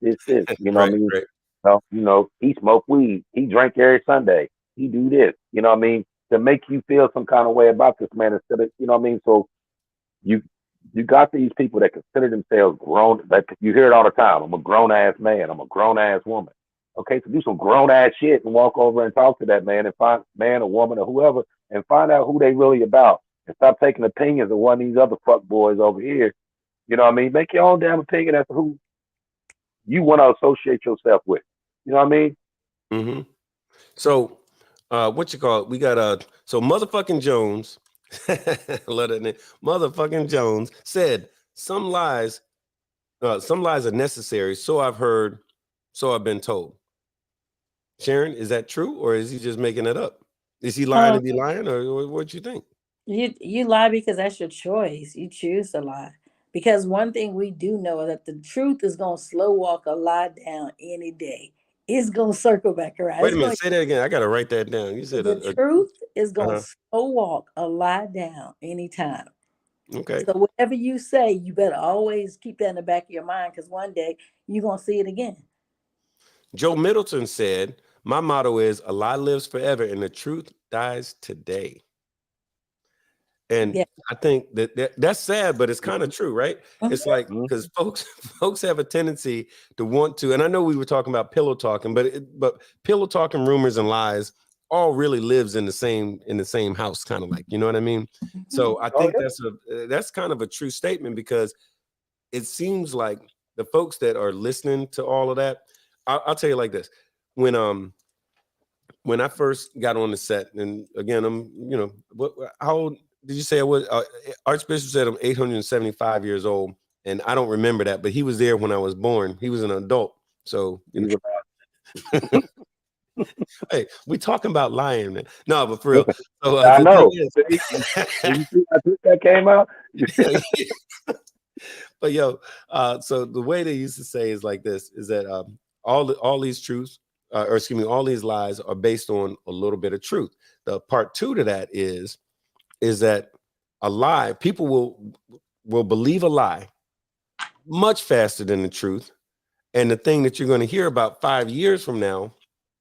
You know what I mean? He smoke weed. He drink every Sunday. He do this. You know what I mean? To make you feel some kind of way about this man instead of, you know what I mean? So you got these people that consider themselves grown. Like you hear it all the time. I'm a grown ass man. I'm a grown ass woman. Okay, so do some grown ass shit and walk over and talk to that man and find man or woman or whoever and find out who they really about and stop taking opinions of one of these other fuck boys over here. You know what I mean? Make your own damn opinion as to who you want to associate yourself with. You know what I mean? Mm-hmm. So, what you call it? We got so motherfucking Jones, love that name. Motherfucking Jones said some lies are necessary. So I've heard, so I've been told. Sharon, is that true, or is he just making it up? Is he lying to Um, be lying, or what you think? you lie because that's your choice. You choose to lie. Because one thing we do know is that the truth is gonna slow walk a lie down any day. It's gonna circle back around. Wait It's a minute, going say that again. I gotta write that down. You said the truth is gonna uh-huh. slow walk a lie down anytime. Okay. So whatever you say, you better always keep that in the back of your mind because one day you're gonna see it again. Joe Middleton said, "My motto is a lie lives forever, and the truth dies today." And Yeah. I think that's sad, but it's kind of true, right? It's like Mhm. because folks have a tendency to want to, and I know we were talking about pillow talking, but pillow talking, rumors, and lies all really lives in the same house, kind of like, you know what I mean? Mhm. So I Oh think that's kind of a true statement because it seems like the folks that are listening to all of that, I'll tell you like this: when when I first got on the set, and again, how old did you say I was? Archbishop said I'm 875 years old, and I don't remember that, but he was there when I was born. He was an adult, so yeah. hey, we talking about lying, man. No, but for real. So I the thing know. See, you see how quick that came out? is, but yo, so the way they used to say is like this: is that all these truths, or excuse me, all these lies are based on a little bit of truth. The part two to that is that a lie, people will believe a lie much faster than the truth. And the thing that you're going to hear about 5 years from now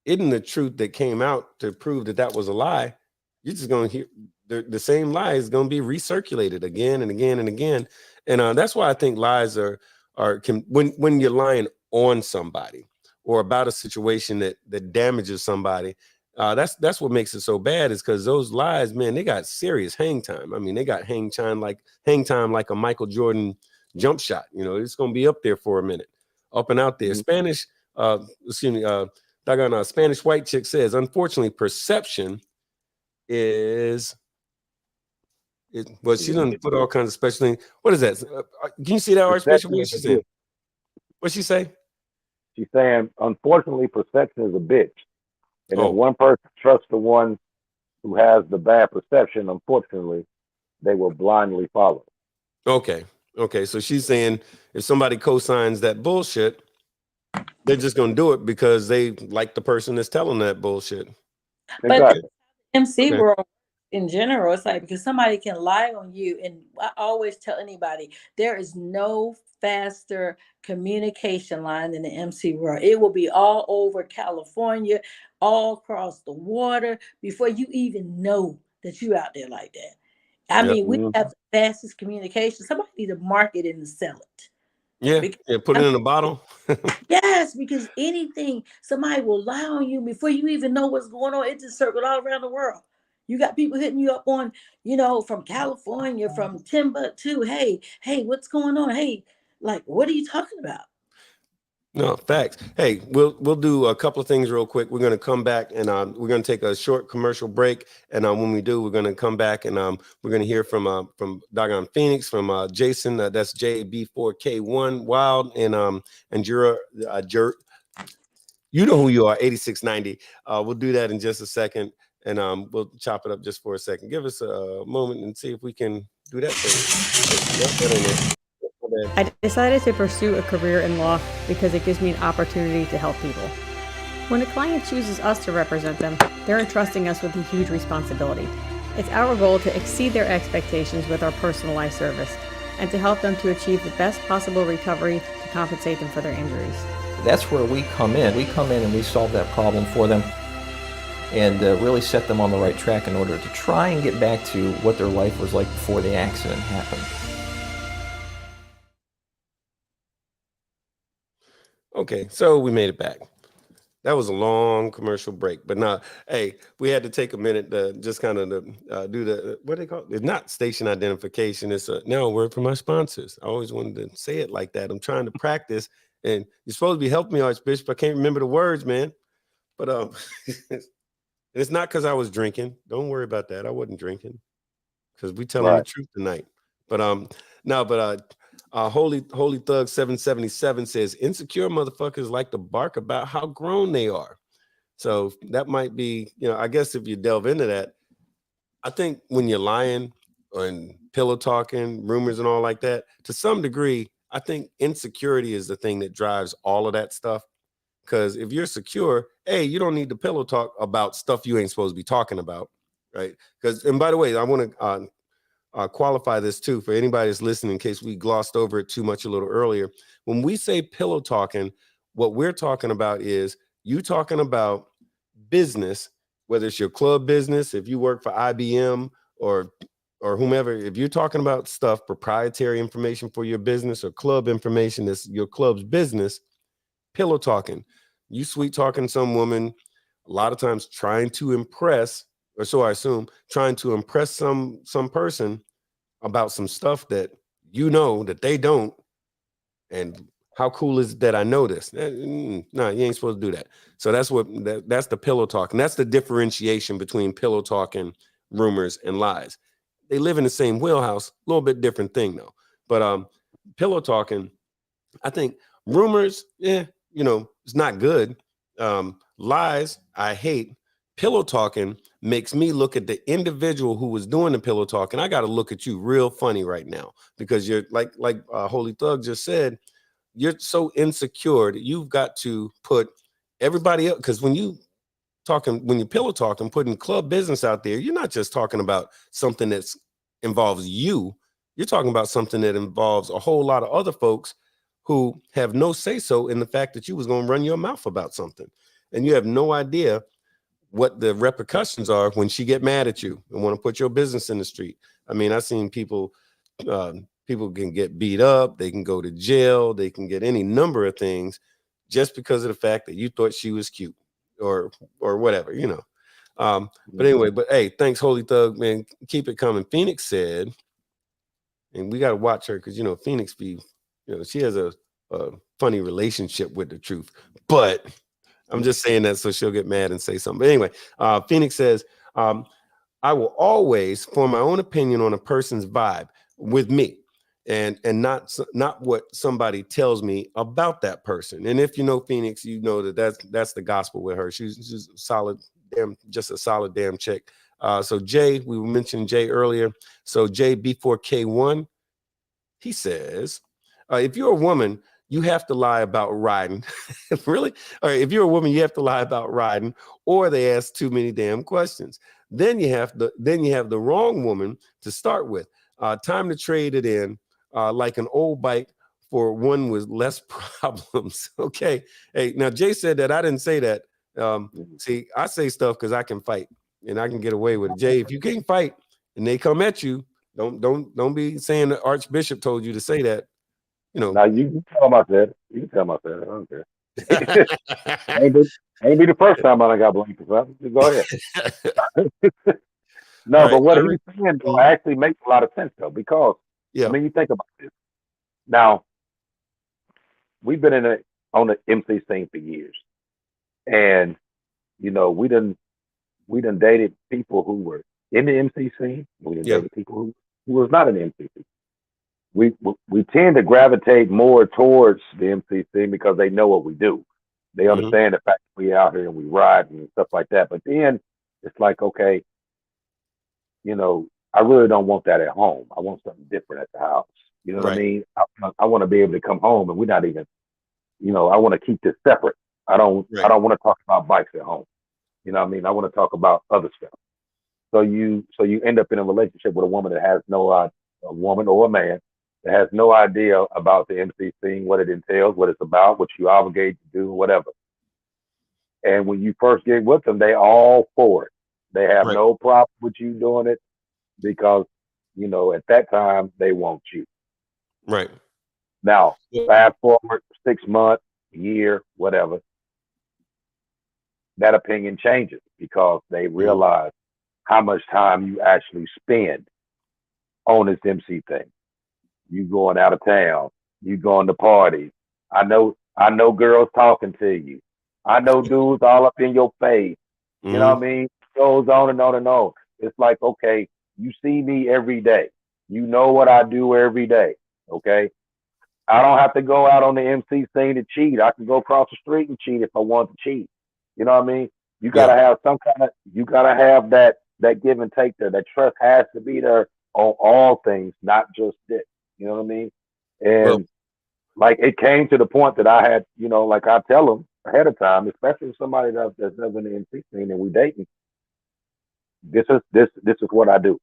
isn't the truth that came out to prove that that was a lie. You're just going to hear the same lie is going to be recirculated again and again and again. And that's why I think lies when you're lying on somebody or about a situation that damages somebody. That's what makes it so bad is because those lies, man, they got serious hang time. I mean, they got hang time like a Michael Jordan jump shot. You know, it's going to be up there for a minute, up and out there. Mhm. Spanish, excuse me, doggone Spanish white chick says, unfortunately, perception is well, she doesn't put all kinds of special things. What is that? Can you see that, Archbishop? Perception What is is a she saying? bitch. What's she say? She's saying, unfortunately, perception is a bitch. And if Oh, one person trusts the one who has the bad perception, unfortunately, they will blindly follow. okay. Okay. So she's saying if somebody co-signs that bullshit, they're just gonna do it because they like the person that's telling that bullshit. But Okay. Exactly. MC Okay. world in general, it's like because somebody can lie on you, and I always tell anybody there is no faster communication line in the MC world. It will be all over California, all across the water before you even know that you out there like that. I Yep. mean, we Mhm. have the fastest communication. Somebody need to market it and sell it. Yeah. Because Yeah. Put it in a bottle. yes, because anything, somebody will lie on you before you even know what's going on. It just circled all around the world. You got people hitting you up on, from California, from Timbuktu. Hey, what's going on? Hey, like, what are you talking about? No, facts. Hey, we'll do a couple of things real quick. We're gonna come back and we're gonna take a short commercial break. And when we do, we're gonna come back and we're gonna hear from Doggone Phoenix, from Jason. That's JB4K1 Wild and you know who you are, 8690. We'll do that in just a second, and we'll chop it up just for a second. Give us a moment and see if we can do that thing. Yep, that ain't it. I decided to pursue a career in law because it gives me an opportunity to help people. When a client chooses us to represent them, they're entrusting us with a huge responsibility. It's our goal to exceed their expectations with our personalized service and to help them to achieve the best possible recovery to compensate them for their injuries. That's where we come in. We come in and we solve that problem for them and really set them on the right track in order to try and get back to what their life was like before the accident happened. Okay, so we made it back. That was a long commercial break, but now, hey, we had to take a minute to just kind of do the what they call it. It's not station identification. It's now a word from our sponsors. I always wanted to say it like that. I'm trying to practice, and you're supposed to be helping me, Archbishop. I can't remember the words, man. But it's not because I was drinking. Don't worry about that. I wasn't drinking because we telling the Right. truth tonight. But no, but Holy Thug 777 says insecure motherfuckers like to bark about how grown they are. So that might be, I guess if you delve into that, I think when you're lying and pillow talking, rumors and all like that, to some degree, I think insecurity is the thing that drives all of that stuff. Because if you're secure, hey, you don't need to pillow talk about stuff you ain't supposed to be talking about, right? Because, and by the way, I want to qualify this too for anybody that's listening in case we glossed over it too much a little earlier. When we say pillow talking, what we're talking about is you talking about business, whether it's your club business, if you work for IBM or whomever, if you're talking about stuff, proprietary information for your business or club information that's your club's business, pillow talking. You sweet talking some woman, a lot of times trying to impress, or so I assume, trying to impress some person about some stuff that you know that they don't. And how cool is it that I know this? No, you ain't supposed to do that. So that's the pillow talk. And that's the differentiation between pillow talk and rumors and lies. They live in the same wheelhouse, a little bit different thing though. But pillow talking, I think rumors, it's not good. Lies, I hate. Pillow talking makes me look at the individual who was doing the pillow talk, and I got to look at you real funny right now because you're like Holy Thug just said, you're so insecure that you've got to put everybody else. Because when you pillow talking, putting club business out there, you're not just talking about something that's involves you. You're talking about something that involves a whole lot of other folks who have no say so in the fact that you was going to run your mouth about something, and you have no idea what the repercussions are when she get mad at you and want to put your business in the street. I mean, I've seen people can get beat up, they can go to jail, they can get any number of things just because of the fact that you thought she was cute or whatever, But anyway, but hey, thanks, Holy Thug, man. Keep it coming. Phoenix said, and we got to watch her because Phoenix she has a funny relationship with the truth, but I'm just saying that so she'll get mad and say something. But anyway, Phoenix says, I will always form my own opinion on a person's vibe with me and not what somebody tells me about that person. And if you know Phoenix, you know that's the gospel with her. She's just a solid damn chick. So Jay, we were mentioning Jay earlier. So Jay B4K1, he says, if you're a woman, you have to lie about riding. Really? All right, if you're a woman, you have to lie about riding, or they ask too many damn questions. Then you have the wrong woman to start with. Time to trade it in like an old bike for one with less problems. Okay. Hey, now Jay said that. I didn't say that. See, I say stuff because I can fight and I can get away with it. Jay, if you can't fight and they come at you, don't be saying the Archbishop told you to say that. Now you can tell them I said it. You can tell them I said it. I don't care. ain't be the first time I got blamed for something. Just go ahead. No, right, but what he's saying though actually makes a lot of sense though, because I mean, you think about this. Now, we've been on the MC scene for years, and we done dated people who were in the MC scene. We done dated people who was not in the MC scene. We tend to gravitate more towards the MC scene because they know what we do. They understand the fact that we out here and we ride and stuff like that. But then it's like, okay, I really don't want that at home. I want something different at the house. You know what I mean? I want to be able to come home and we're not even, I want to keep this separate. I don't want to talk about bikes at home. You know what I mean? I want to talk about other stuff. So you end up in a relationship with a woman that has a woman or a man that has no idea about the MC scene, what it entails, what it's about, what you obligate to do, whatever. And when you first get with them, they all for it. They have no problem with you doing it because, at that time they want you. Right. Now, fast forward 6 months, a year, whatever, that opinion changes because they realize how much time you actually spend on this MC thing. You going out of town, you going to parties. I know girls talking to you. I know dudes all up in your face. You know Mm-hmm. what I mean? Goes on and on and on. It's like, okay, you see me every day. You know what I do every day. Okay. I don't have to go out on the MC scene to cheat. I can go across the street and cheat if I want to cheat. You know what I mean? You Yeah. gotta have some kind of you gotta have that give and take there. That trust has to be there on all things, not just this. You know what I mean? Well, And like it came to the point that I had, like I tell them ahead of time, especially if somebody that's never in the MC scene and we dating, this is what I do.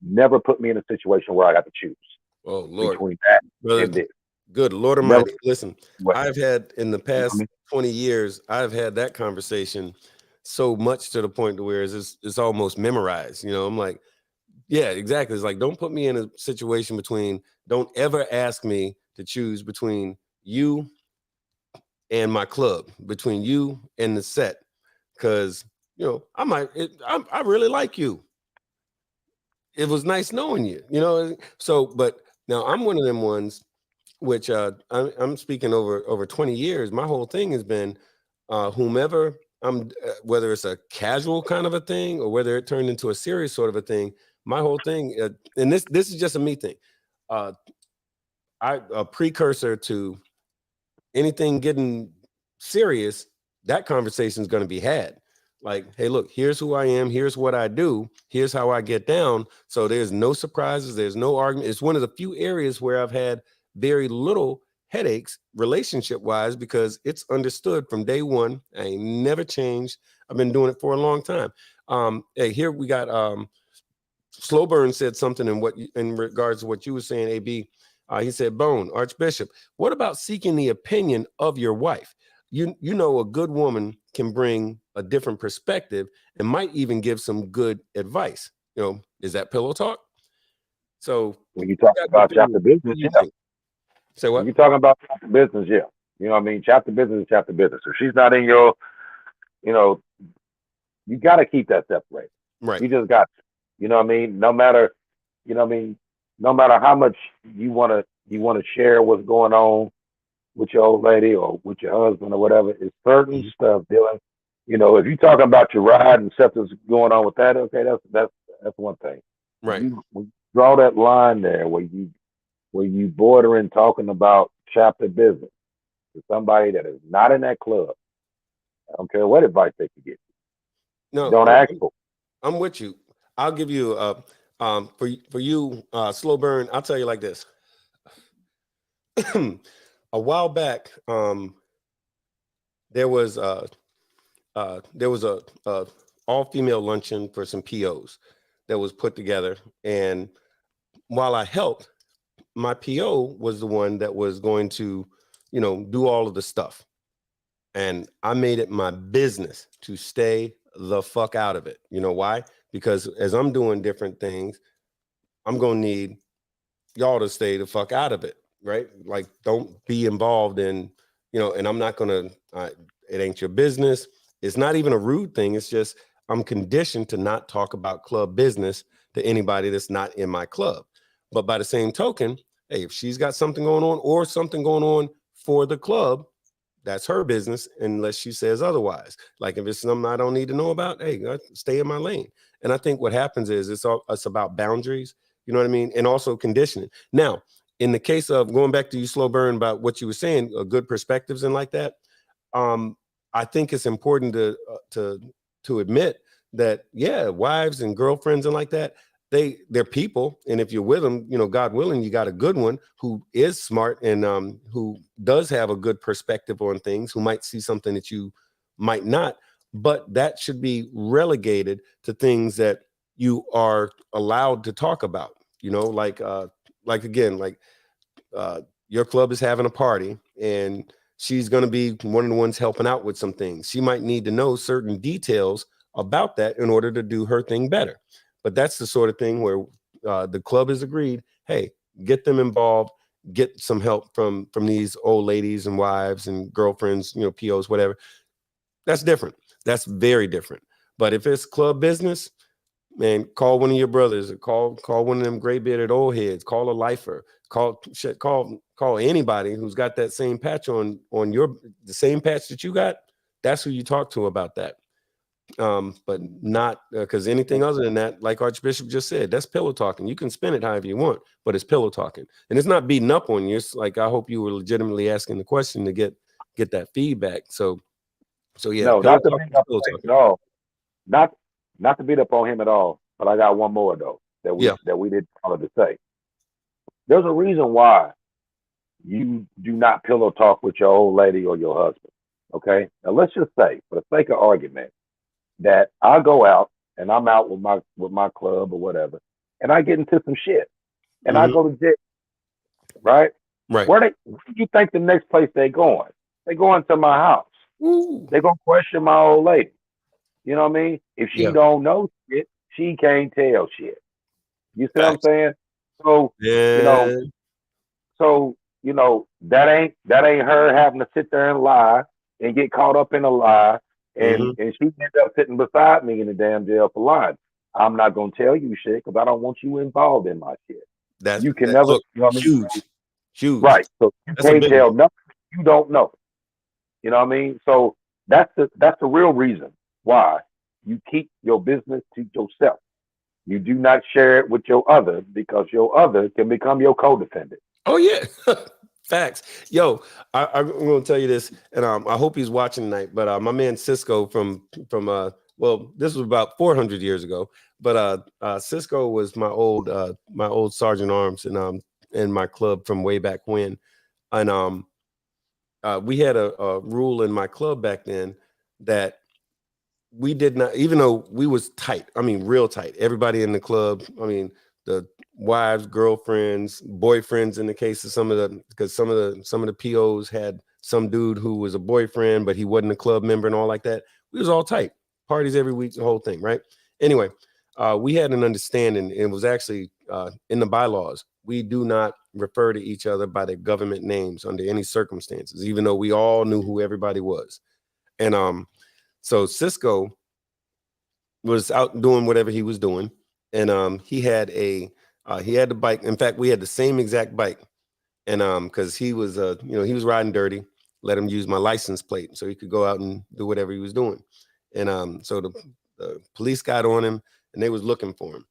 Never put me in a situation where I got to choose oh Lord, between that brother, and this. good Lord Never. Almighty. Listen, What? I've had in the You know what I past mean? 20 years, I've had that conversation so much to the point to where it's almost memorized. I'm like, yeah, exactly. It's like, don't put me in a situation don't ever ask me to choose between you and my club, between you and the set, because I really like you. It was nice knowing you. So, but now I'm one of them ones which I'm speaking over 20 years. My whole thing has been whomever whether it's a casual kind of a thing or whether it turned into a serious sort of a thing. My whole thing, and this is just a me thing. Uh, a precursor to anything getting serious, that conversation is going to be had. Like, hey, look, here's who I am. Here's what I do. Here's how I get down. So there's no surprises. There's no argument. It's one of the few areas where I've had very little headaches relationship wise because it's understood from day one. I ain't never changed. I've been doing it for a long time. Hey, here we got Slow Burn said something in regards to what you were saying, AB. He said, Bone, Archbishop, what about seeking the opinion of your wife? You know, a good woman can bring a different perspective and might even give some good advice. Is that pillow talk? So When you talk got an about opinion. chapter What business, do you yeah. think? Say When what? you talking about chapter business, yeah. You know what I mean? Chapter business is chapter business. If she's not in your, you know, you got to keep that separated. Right. You just got to. You know what I mean? No matter, you know what I mean? No matter how much you want to share what's going on with your old lady or with your husband or whatever, it's certain Mhm. stuff dealing. If you're talking about your ride and stuff that's going on with that, okay, that's one thing. Right. When you draw that line there where you bordering talking about chapter business to somebody that is not in that club, I don't care what advice they can get. No, Don't ask for. I'm with you. I'll give you for you Slow Burn. I'll tell you like this. A while back, there was a all female luncheon for some POs that was put together, and while I helped, my PO was the one that was going to, do all of the stuff, and I made it my business to stay the fuck out of it. You know why? Because as I'm doing different things, I'm gonna need y'all to stay the fuck out of it, right? Like, don't be involved in, and I'm not gonna. It ain't your business. It's not even a rude thing. It's just I'm conditioned to not talk about club business to anybody that's not in my club. But by the same token, hey, if she's got something going on or something going on for the club, that's her business unless she says otherwise. Like if it's something I don't need to know about, hey, stay in my lane. And I think what happens is it's about boundaries, you know what I mean? And also conditioning. Now, in the case of going back to you, Slow Burn, about what you were saying, good perspectives and like that, I think it's important to admit that, yeah, wives and girlfriends and like that, they're people, and if you're with them, God willing, you got a good one who is smart and who does have a good perspective on things, who might see something that you might not, but that should be relegated to things that you are allowed to talk about. Like again, like your club is having a party and she's going to be one of the ones helping out with some things. She might need to know certain details about that in order to do her thing better. But that's the sort of thing where the club has agreed, hey, get them involved, get some help from these old ladies and wives and girlfriends, POs, whatever. That's different. That's very different. But if it's club business, man, call one of your brothers, or call one of them gray bearded old heads, call a lifer, call anybody who's got that same patch on the same patch that you got. that's who you talk to about that. But not because anything other than that, like Archbishop just said, that's pillow talking. You can spin it however you want, but it's pillow talking, and it's not beating up on you. It's like, I hope you were legitimately asking the question to get that feedback. So yeah, No, pillow not to talking beat is up pillow on him talking. at all. Not to beat up on him at all. But I got one more though that we Yeah. didn't bother to say. There's a reason why you do not pillow talk with your old lady or your husband. Okay. Now let's just say, for the sake of argument, that I go out and I'm out with my club or whatever, and I get into some shit, and I go to jail, right? Right. Where do you think the next place they going? They going to my house. Woo. They gonna question my old lady. You know what I mean? If she Yeah. don't know shit, she can't tell shit. You see what I'm Facts. saying? So Yeah. that ain't her having to sit there and lie and get caught up in a lie, and she ended up sitting beside me in the damn jail for lying. I'm not gonna tell you shit because I don't want you involved in my shit. You can never, Look, you know what I mean? huge. Right. So you That's a can't big tell one. nothing you don't know. You know what I mean? So that's the real reason why you keep your business to yourself. You do not share it with your other, because your other can become your co-defendant. Oh yeah. Facts. Yo, I'm going to tell you this, and I hope he's watching tonight. But my man Cisco from well, this was about 400 years ago. But Cisco was my old sergeant arms in my club from way back when, and we had a rule in my club back then that we did not, even though we was tight, I mean real tight, everybody in the club, I mean the wives, girlfriends, boyfriends, in the case of some of the POs had some dude who was a boyfriend but he wasn't a club member and all like that. We was all tight, parties every week, the whole thing, right? Anyway, we had an understanding, and it was actually in the bylaws. We do not refer to each other by their government names under any circumstances, even though we all knew who everybody was. And so Cisco was out doing whatever he was doing, and he had the bike. In fact, we had the same exact bike, and because he was he was riding dirty, let him use my license plate so he could go out and do whatever he was doing. And so the police got on him, and they was looking for him.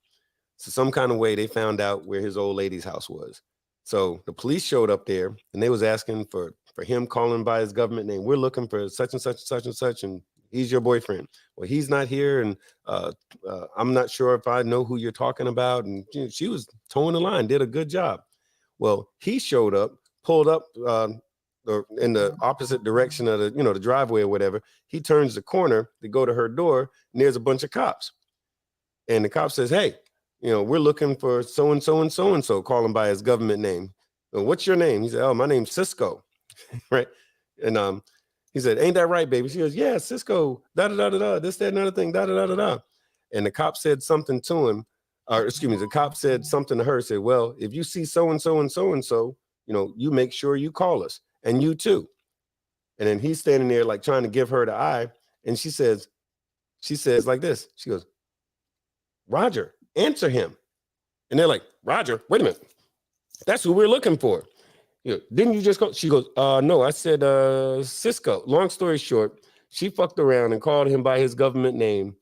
So some kind of way they found out where his old lady's house was. So the police showed up there, and they was asking for him, calling by his government name. We're looking for such and such and such and such, and he's your boyfriend. Well, he's not here, and I'm not sure if I know who you're talking about. And she was towing the line, did a good job. Well, he showed up, pulled up in the opposite direction of the driveway or whatever. He turns the corner to go to her door, and there's a bunch of cops. And the cop says, "Hey, we're looking for so and so and so and so," calling by his government name. "Well, what's your name?" He said, "Oh, my name's Cisco." Right. And he said, "Ain't that right, baby?" She goes, "Yeah, Cisco, da da da da da, this, that, and other thing, da da da da da." And the cop said something to him, or excuse me, the cop said something to her, said, "Well, if you see so and so and so and so, you make sure you call us, and you too." And then he's standing there like trying to give her the eye, and she says like this. She goes, "Roger, answer him." And they're like, "Roger, wait a minute. That's who we're looking for. Didn't you just go?" She goes, "No, I said Cisco." Long story short, she fucked around and called him by his government name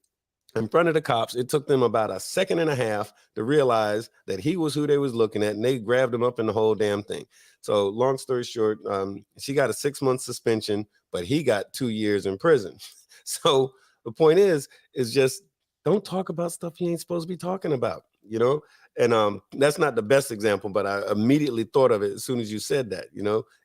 in front of the cops. It took them about a second and a half to realize that he was who they was looking at, and they grabbed him up in the whole damn thing. So long story short, she got a 6-month suspension, but he got 2 years in prison. So the point is just don't talk about stuff you ain't supposed to be talking about, And that's not the best example, but I immediately thought of it as soon as you said that.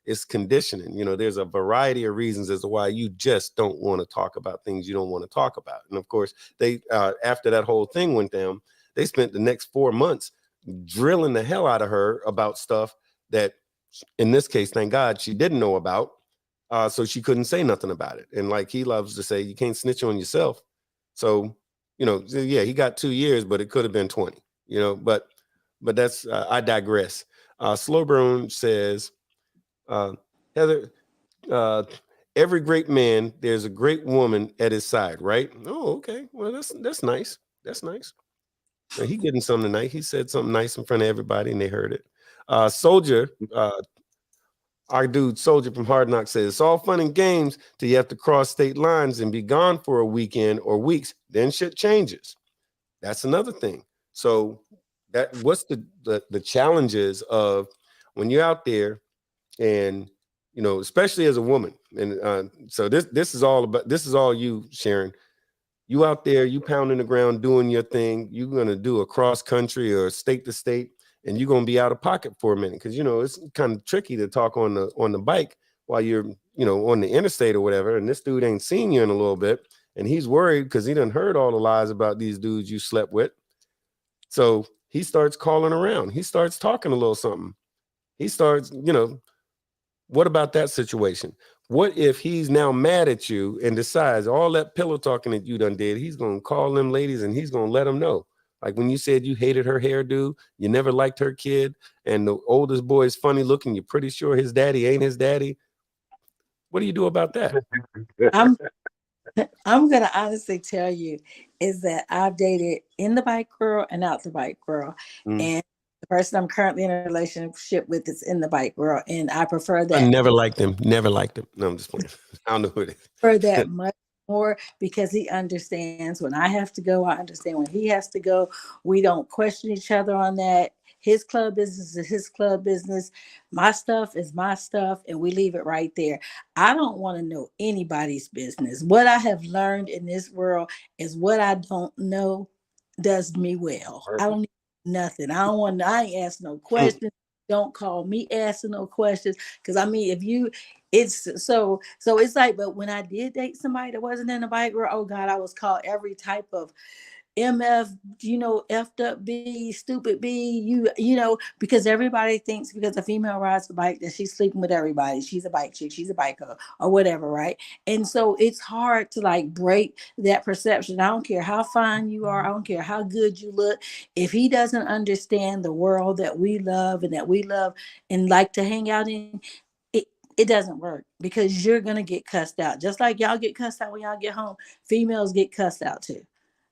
It's conditioning. There's a variety of reasons as to why you just don't want to talk about things you don't want to talk about. And of course, they after that whole thing went down, they spent the next 4 months drilling the hell out of her about stuff that, in this case, thank God, she didn't know about. So she couldn't say nothing about it. And like he loves to say, you can't snitch on yourself. So, yeah, he got 2 years, but it could have been 20, but that's, I digress. Slowburn says, Heather, every great man, there's a great woman at his side, right? Oh, okay. Well, that's nice. That's nice. Well, he getting something tonight. He said something nice in front of everybody and they heard it. Soldier, Our dude Soldier from Hard Knock says it's all fun and games till you have to cross state lines and be gone for a weekend or weeks. Then shit changes. That's another thing. So what's the challenges of when you're out there and especially as a woman. And so this is all you, Sharon. You out there, you pounding the ground, doing your thing. You're gonna do a cross country or state to state, and you're gonna be out of pocket for a minute because it's kind of tricky to talk on the bike while you're on the interstate or whatever. And this dude ain't seen you in a little bit, and he's worried because he done heard all the lies about these dudes you slept with. So he starts calling around. He starts talking a little something. He starts, what about that situation? What if he's now mad at you and decides all that pillow talking that you done did, he's going to call them ladies and he's going to let them know. Like when you said you hated her hairdo, you never liked her kid, and the oldest boy is funny looking, you're pretty sure his daddy ain't his daddy. What do you do about that? I'm gonna honestly tell you is that I've dated in the bike world and out the bike world. And the person I'm currently in a relationship with is in the bike world, and I prefer that. I never liked him. Never liked him. No, I'm just playing. I don't know who it is. For that much more because he understands when I have to go. I understand when he has to go. We don't question each other on that. His club business is his club business. My stuff is my stuff, and we leave it right there. I don't want to know anybody's business. What I have learned in this world is what I don't know does me well. Perfect. I don't need nothing. I ain't asking no questions. Don't call me asking no questions. Because it's so it's like, but when I did date somebody that wasn't in the bike world, oh God, I was called every type of MF, effed up B, stupid B, because everybody thinks because a female rides a bike that she's sleeping with everybody. She's a bike chick, she's a biker or whatever, right? And so it's hard to break that perception. I don't care how fine you are, I don't care how good you look. If he doesn't understand the world that we love and like to hang out in, it doesn't work because you're going to get cussed out. Just like y'all get cussed out when y'all get home, females get cussed out too.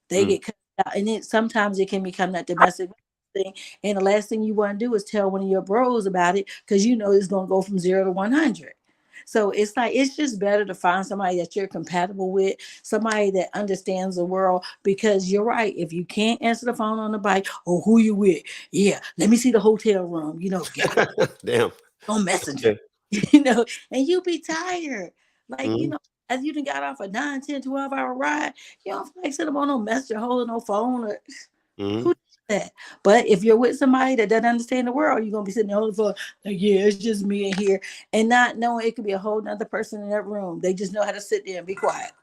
They get cut out, and sometimes it can become that domestic thing. And the last thing you want to do is tell one of your bros about it because it's going to go from 0 to 100. So it's just better to find somebody that you're compatible with, somebody that understands the world. Because you're right, if you can't answer the phone on the bike, who you with? Yeah, let me see the hotel room. Damn. On Messenger, and you be tired, as you done got off a 9, 10, 12-hour ride, you don't feel like sitting on no messenger, holding no phone or who does that? But if you're with somebody that doesn't understand the world, you're gonna be sitting there holding the phone, yeah, it's just me in here, and not knowing it could be a whole nother person in that room. They just know how to sit there and be quiet.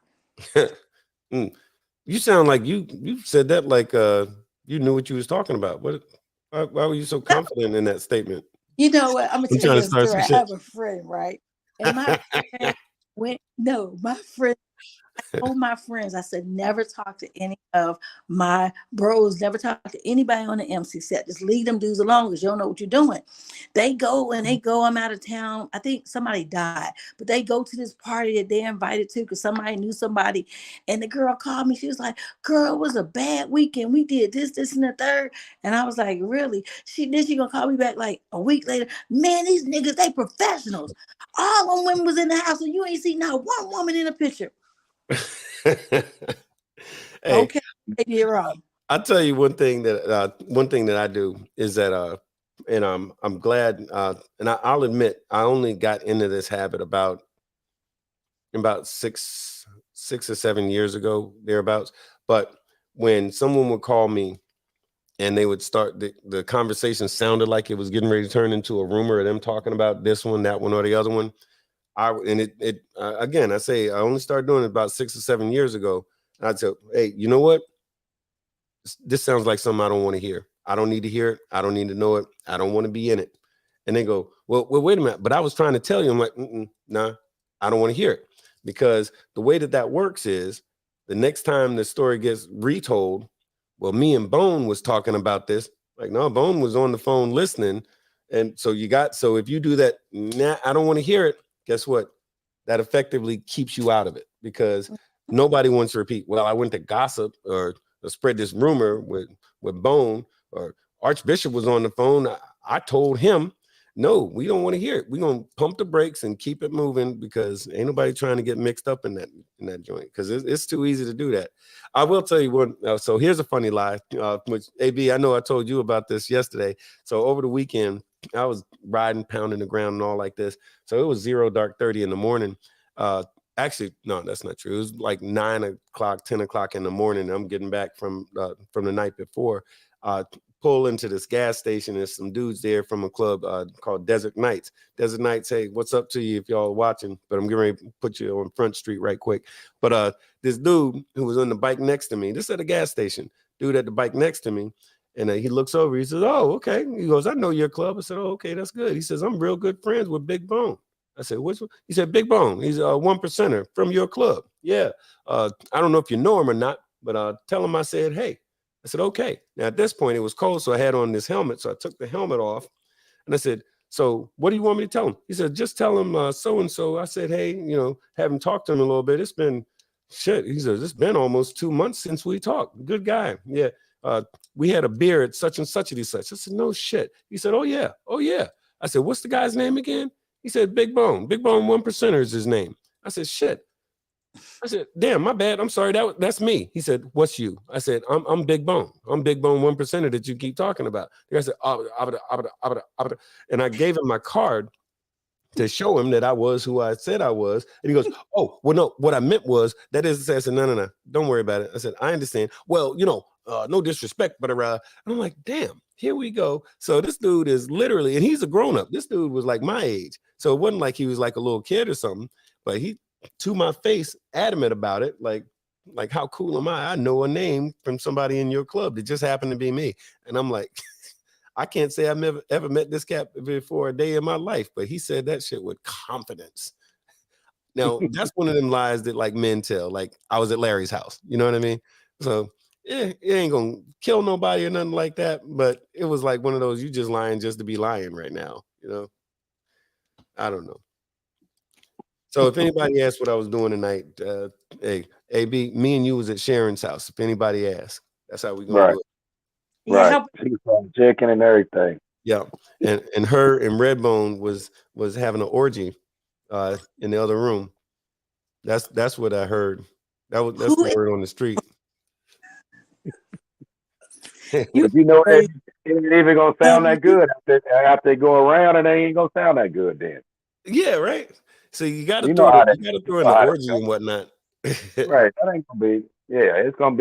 You sound like you said that like you knew what you was talking about. Why were you so confident in that statement? You know what? I'm gonna tell you a story. I have a friend, right? And my friend I told my friends, I said, never talk to any of my bros, never talk to anybody on the MC set. Just leave them dudes alone because you don't know what you're doing. They go, I'm out of town. I think somebody died, but they go to this party that they invited to because somebody knew somebody. And the girl called me. She was like, girl, it was a bad weekend. We did this, and the third. And I was like, really? She gonna call me back like a week later. Man, these niggas, they professionals. All them women was in the house and you ain't seen not one woman in the picture. Hey, okay, you're wrong. I'll tell you one thing that I do is that and I'm glad and I'll admit I only got into this habit about 6 or 7 years ago, thereabouts. But when someone would call me and they would start the conversation sounded like it was getting ready to turn into a rumor of them talking about this one, that one, or the other one. Again, I say I only started doing it about 6 or 7 years ago. And I'd say, hey, you know what? This sounds like something I don't want to hear. I don't need to hear it. I don't need to know it. I don't want to be in it. And they go, well, wait a minute. But I was trying to tell you, I'm like, nah, I don't want to hear it. Because the way that works is the next time the story gets retold, well, me and Bone was talking about this. Like, no, Bone was on the phone listening. And so if you do that, nah, I don't want to hear it. Guess what? That effectively keeps you out of it because nobody wants to repeat, well, I went to gossip or spread this rumor with Bone, or Archbishop was on the phone. I told him. no, we don't want to hear it. We're gonna pump the brakes and keep it moving because ain't nobody trying to get mixed up in that joint because it's too easy to do that. I will tell you one. So here's a funny lie, which AB, I know I told you about this yesterday. So over the weekend, I was riding, pounding the ground and all like this. So it was 0 dark 30 in the morning. Actually, no, that's not true. It was like 9 o'clock, 10 o'clock in the morning. I'm getting back from the night before. Pull into this gas station. There's some dudes there from a club called Desert Nights. Desert Nights, hey, what's up to you if y'all are watching? But I'm getting ready to put you on Front Street right quick. But this dude who was on the bike next to me, this at a gas station, dude at the bike next to me, and he looks over. He says, "Oh, okay." He goes, "I know your club." I said, "Oh, okay, that's good." He says, "I'm real good friends with Big Bone." I said, "Which one?" He said, "Big Bone. He's a 1%er from your club." Yeah. I don't know if you know him or not, but tell him I said, hey. I said, okay. Now, at this point, it was cold, so I had on this helmet. So I took the helmet off, and I said, so what do you want me to tell him? He said, just tell him so-and-so. I said, hey, have him talk to him a little bit. It's been shit. He says, it's been almost 2 months since we talked. Good guy. Yeah. We had a beer at such and such and such. I said, no shit. He said, oh, yeah. Oh, yeah. I said, what's the guy's name again? He said, Big Bone. Big Bone 1%er is his name. I said, shit. I said, damn, my bad. I'm sorry. That's me. He said, what's you? I said, I'm Big Bone. I'm Big Bone 1%er that you keep talking about. The guy said, and I gave him my card to show him that I was who I said I was. And he goes, oh, well, no, what I meant was that is to say, I said, no, don't worry about it. I said, I understand. Well, no disrespect, but I'm like, damn, here we go. So this dude is literally, and he's a grown up. This dude was like my age. So it wasn't like he was like a little kid or something, but he, to my face, adamant about it. Like how cool am I? I know a name from somebody in your club that just happened to be me. And I'm like, I can't say I've ever met this cat before a day in my life, but he said that shit with confidence. Now, that's one of them lies that like men tell, like I was at Larry's house. You know what I mean? So it ain't gonna kill nobody or nothing like that. But it was like one of those, you just lying just to be lying right now. I don't know. So if anybody asks what I was doing tonight, hey, AB, me and you was at Sharon's house. If anybody asks, that's how we gonna do it. Right. She was chicken and everything. Yeah. And her and Redbone was having an orgy in the other room. That's what I heard. That's the word on the street. But they ain't even gonna sound that good after they go around, and they ain't gonna sound that good then. Yeah, right. So you got to throw in the orgy and whatnot. Right. That ain't gonna be. Yeah, it's gonna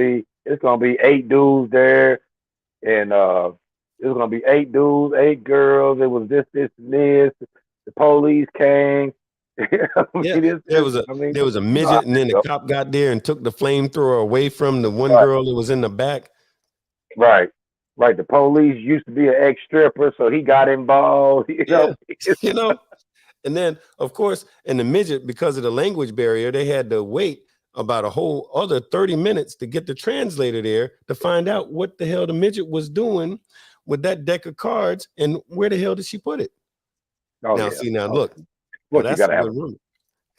be 8 dudes there, and it's gonna be 8 dudes, 8 girls. It was this, and this. The police came. There was a midget, and then the cop got there and took the flamethrower away from the one girl that was in the back. Right. The police used to be an ex-stripper, so he got involved. And then, of course, in the midget, because of the language barrier, they had to wait about a whole other 30 minutes to get the translator there to find out what the hell the midget was doing with that deck of cards and where the hell did she put it. Look. Well, that's you gotta have a room.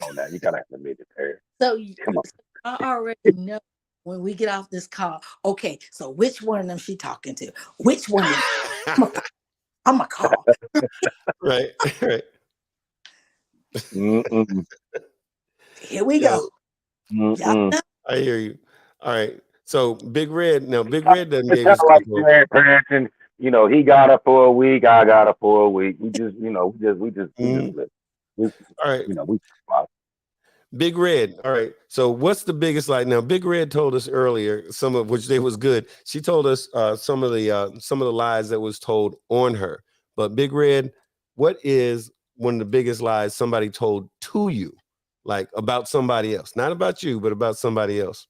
Oh, now you gotta have the midget there. So come on. I already know when we get off this call. Okay, so which one of them she talking to? Which one? I'm a call. Right. Here we go. I hear you. All right. So Big Red doesn't give us like grandparents. He got her for a week. I got her for a week. We just live. All right. Big Red. All right. So what's the biggest lie? Now, Big Red told us earlier, some of which they was good. She told us some of the lies that was told on her. But Big Red, what is one of the biggest lies somebody told to you, like about somebody else, not about you, but about somebody else?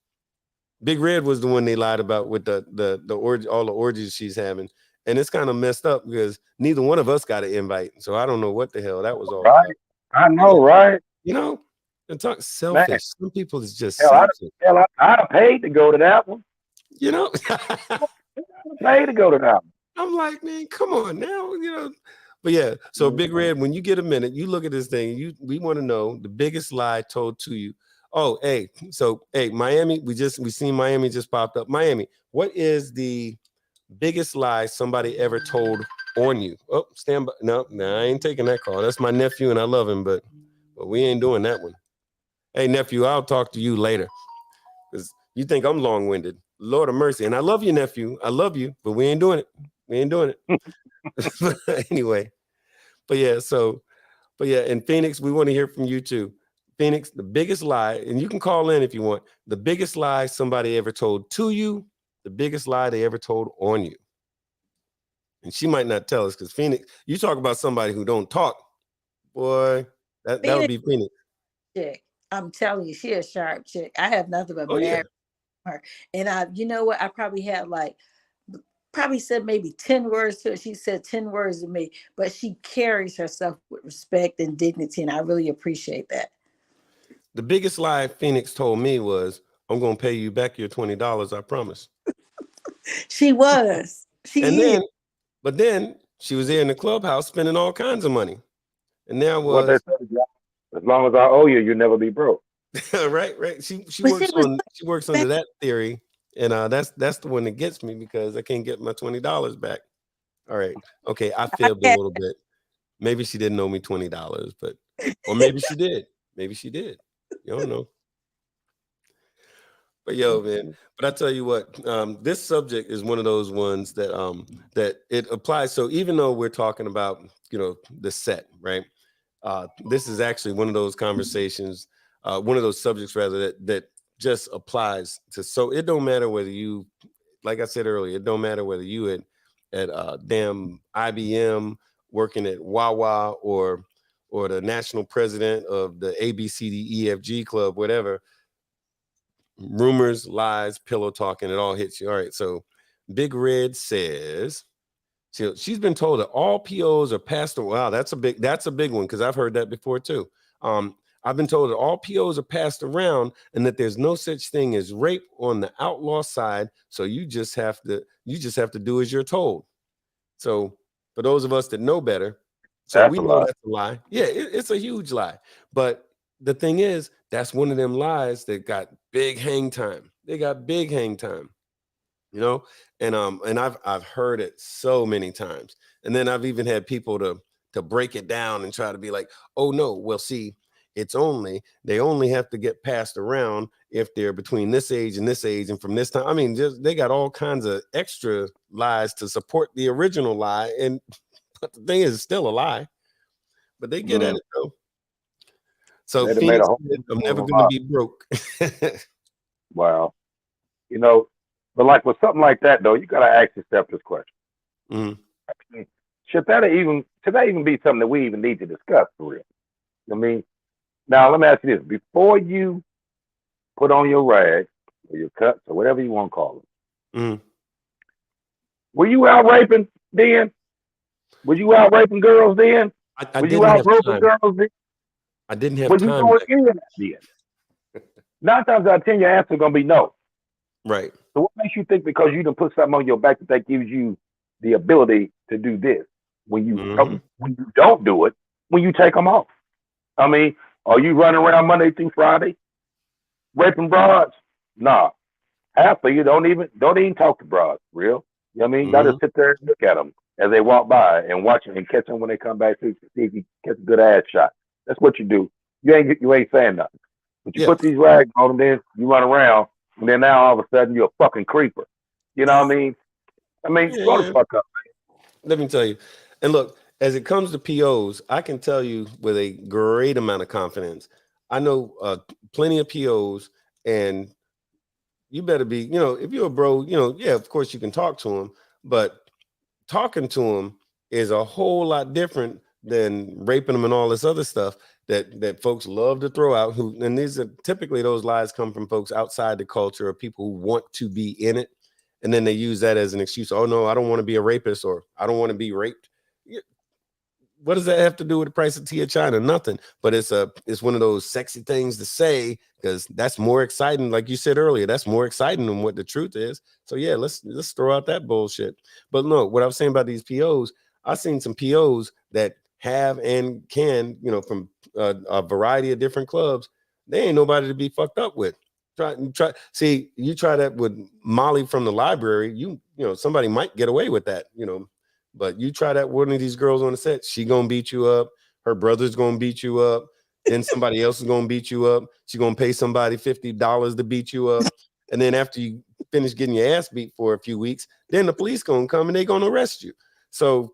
Big Red was the one they lied about with the orgy, all the orgies she's having. And it's kind of messed up because neither one of us got an invite. So I don't know what the hell that was all about. I know, right? And talk selfish. Man. Some people is just I'd have paid to go to that one. Paid to go to that one. I'm like, man, come on now, But yeah, so Big Red, when you get a minute, you look at this thing. We want to know the biggest lie told to you. Oh, hey, Miami, we seen Miami just popped up. Miami, what is the biggest lie somebody ever told on you. Oh, stand by. No, I ain't taking that call. That's my nephew, and I love him, but we ain't doing that one. Hey, nephew, I'll talk to you later. Because you think I'm long-winded. Lord of mercy. And I love you, nephew. I love you, but we ain't doing it. We ain't doing it. Anyway. But yeah, in Phoenix, we want to hear from you too. Phoenix, the biggest lie, and you can call in if you want, the biggest lie somebody ever told to you, the biggest lie they ever told on you. And she might not tell us because Phoenix, you talk about somebody who don't talk, boy, that would be Phoenix. Chick. I'm telling you, she a sharp chick. I have nothing but Oh, yeah. married her. And you know what? I probably had probably said maybe 10 words to her. She said 10 words to me, but she carries herself with respect and dignity. And I really appreciate that. The biggest lie Phoenix told me was, I'm going to pay you back your $20, I promise. She was. But then she was there in the clubhouse spending all kinds of money. And now What they say, as long as I owe you, you'll never be broke. right. She works under that theory. And that's the one that gets me because I can't get my $20 back. All right. Okay, I fibbed a little bit. Maybe she didn't owe me $20, or maybe she did. Maybe she did. You don't know. But yo, man. But I tell you what, this subject is one of those ones that that it applies. So even though we're talking about, the set, right? This is actually one of those conversations, one of those subjects rather that just applies to. So it don't matter whether you, like I said earlier, it don't matter whether you at damn IBM working at Wawa or the national president of the ABCDEFG club, whatever. Rumors, lies, pillow talking, it all hits you. All right. So Big Red says she's been told that all POs are passed around. Wow, that's a big one because I've heard that before too. I've been told that all POs are passed around and that there's no such thing as rape on the outlaw side. So you just have to do as you're told. So for those of us that know better, so we know that's a lie. Yeah, it's a huge lie. But the thing is, that's one of them lies that got big hang time. They got big hang time, and I've heard it so many times. And then I've even had people to break it down and try to be like, oh no, well, see, they only have to get passed around if they're between this age and from this time. I mean, they got all kinds of extra lies to support the original lie. But the thing is, it's still a lie. But they get at it though. So Phoenix, I'm never going to be broke. Wow. But like with something like that though, you got to ask yourself this question. Mm-hmm. Should that even be something that we even need to discuss for real? I mean, now let me ask you this: before you put on your rags or your cuts or whatever you want to call them, were you out raping then? Was you out raping girls then? I didn't have time. Girls then? I didn't have time. Was you going in then? 9 times out of 10, your answer is gonna be no. Right. So what makes you think because you done put something on your back that gives you the ability to do this when you don't do it, when you take them off? I mean, are you running around Monday through Friday raping broads? Nah. Half of you don't even talk to broads, real. You know what I mean? You gotta sit there and look at them as they walk by and watch them and catch them when they come back to see if you catch a good ass shot. That's what you do. You ain't saying nothing. But you put these rags on them, then you run around, and then now all of a sudden you're a fucking creeper. You know what I mean? Go the fuck up, man. Let me tell you. And look, as it comes to POs, I can tell you with a great amount of confidence. I know plenty of POs, and you better be, if you're a bro, of course you can talk to them, but talking to them is a whole lot different than raping them and all this other stuff that folks love to throw out. And these are typically, those lies come from folks outside the culture or people who want to be in it. And then they use that as an excuse. Oh no, I don't want to be a rapist, or I don't want to be raped. What does that have to do with the price of tea in China? Nothing. But it's one of those sexy things to say because that's more exciting. Like you said earlier, that's more exciting than what the truth is. So yeah, let's throw out that bullshit. But no, what I was saying about these POs, I've seen some POs that have and can, from a variety of different clubs. They ain't nobody to be fucked up with. See, you try that with Molly from the library, somebody might get away with that, But you try that one of these girls on the set, she gonna beat you up. Her brother's gonna beat you up. Then somebody else is gonna beat you up. She's gonna pay somebody $50 to beat you up. And then after you finish getting your ass beat for a few weeks, then the police gonna come and they gonna arrest you. So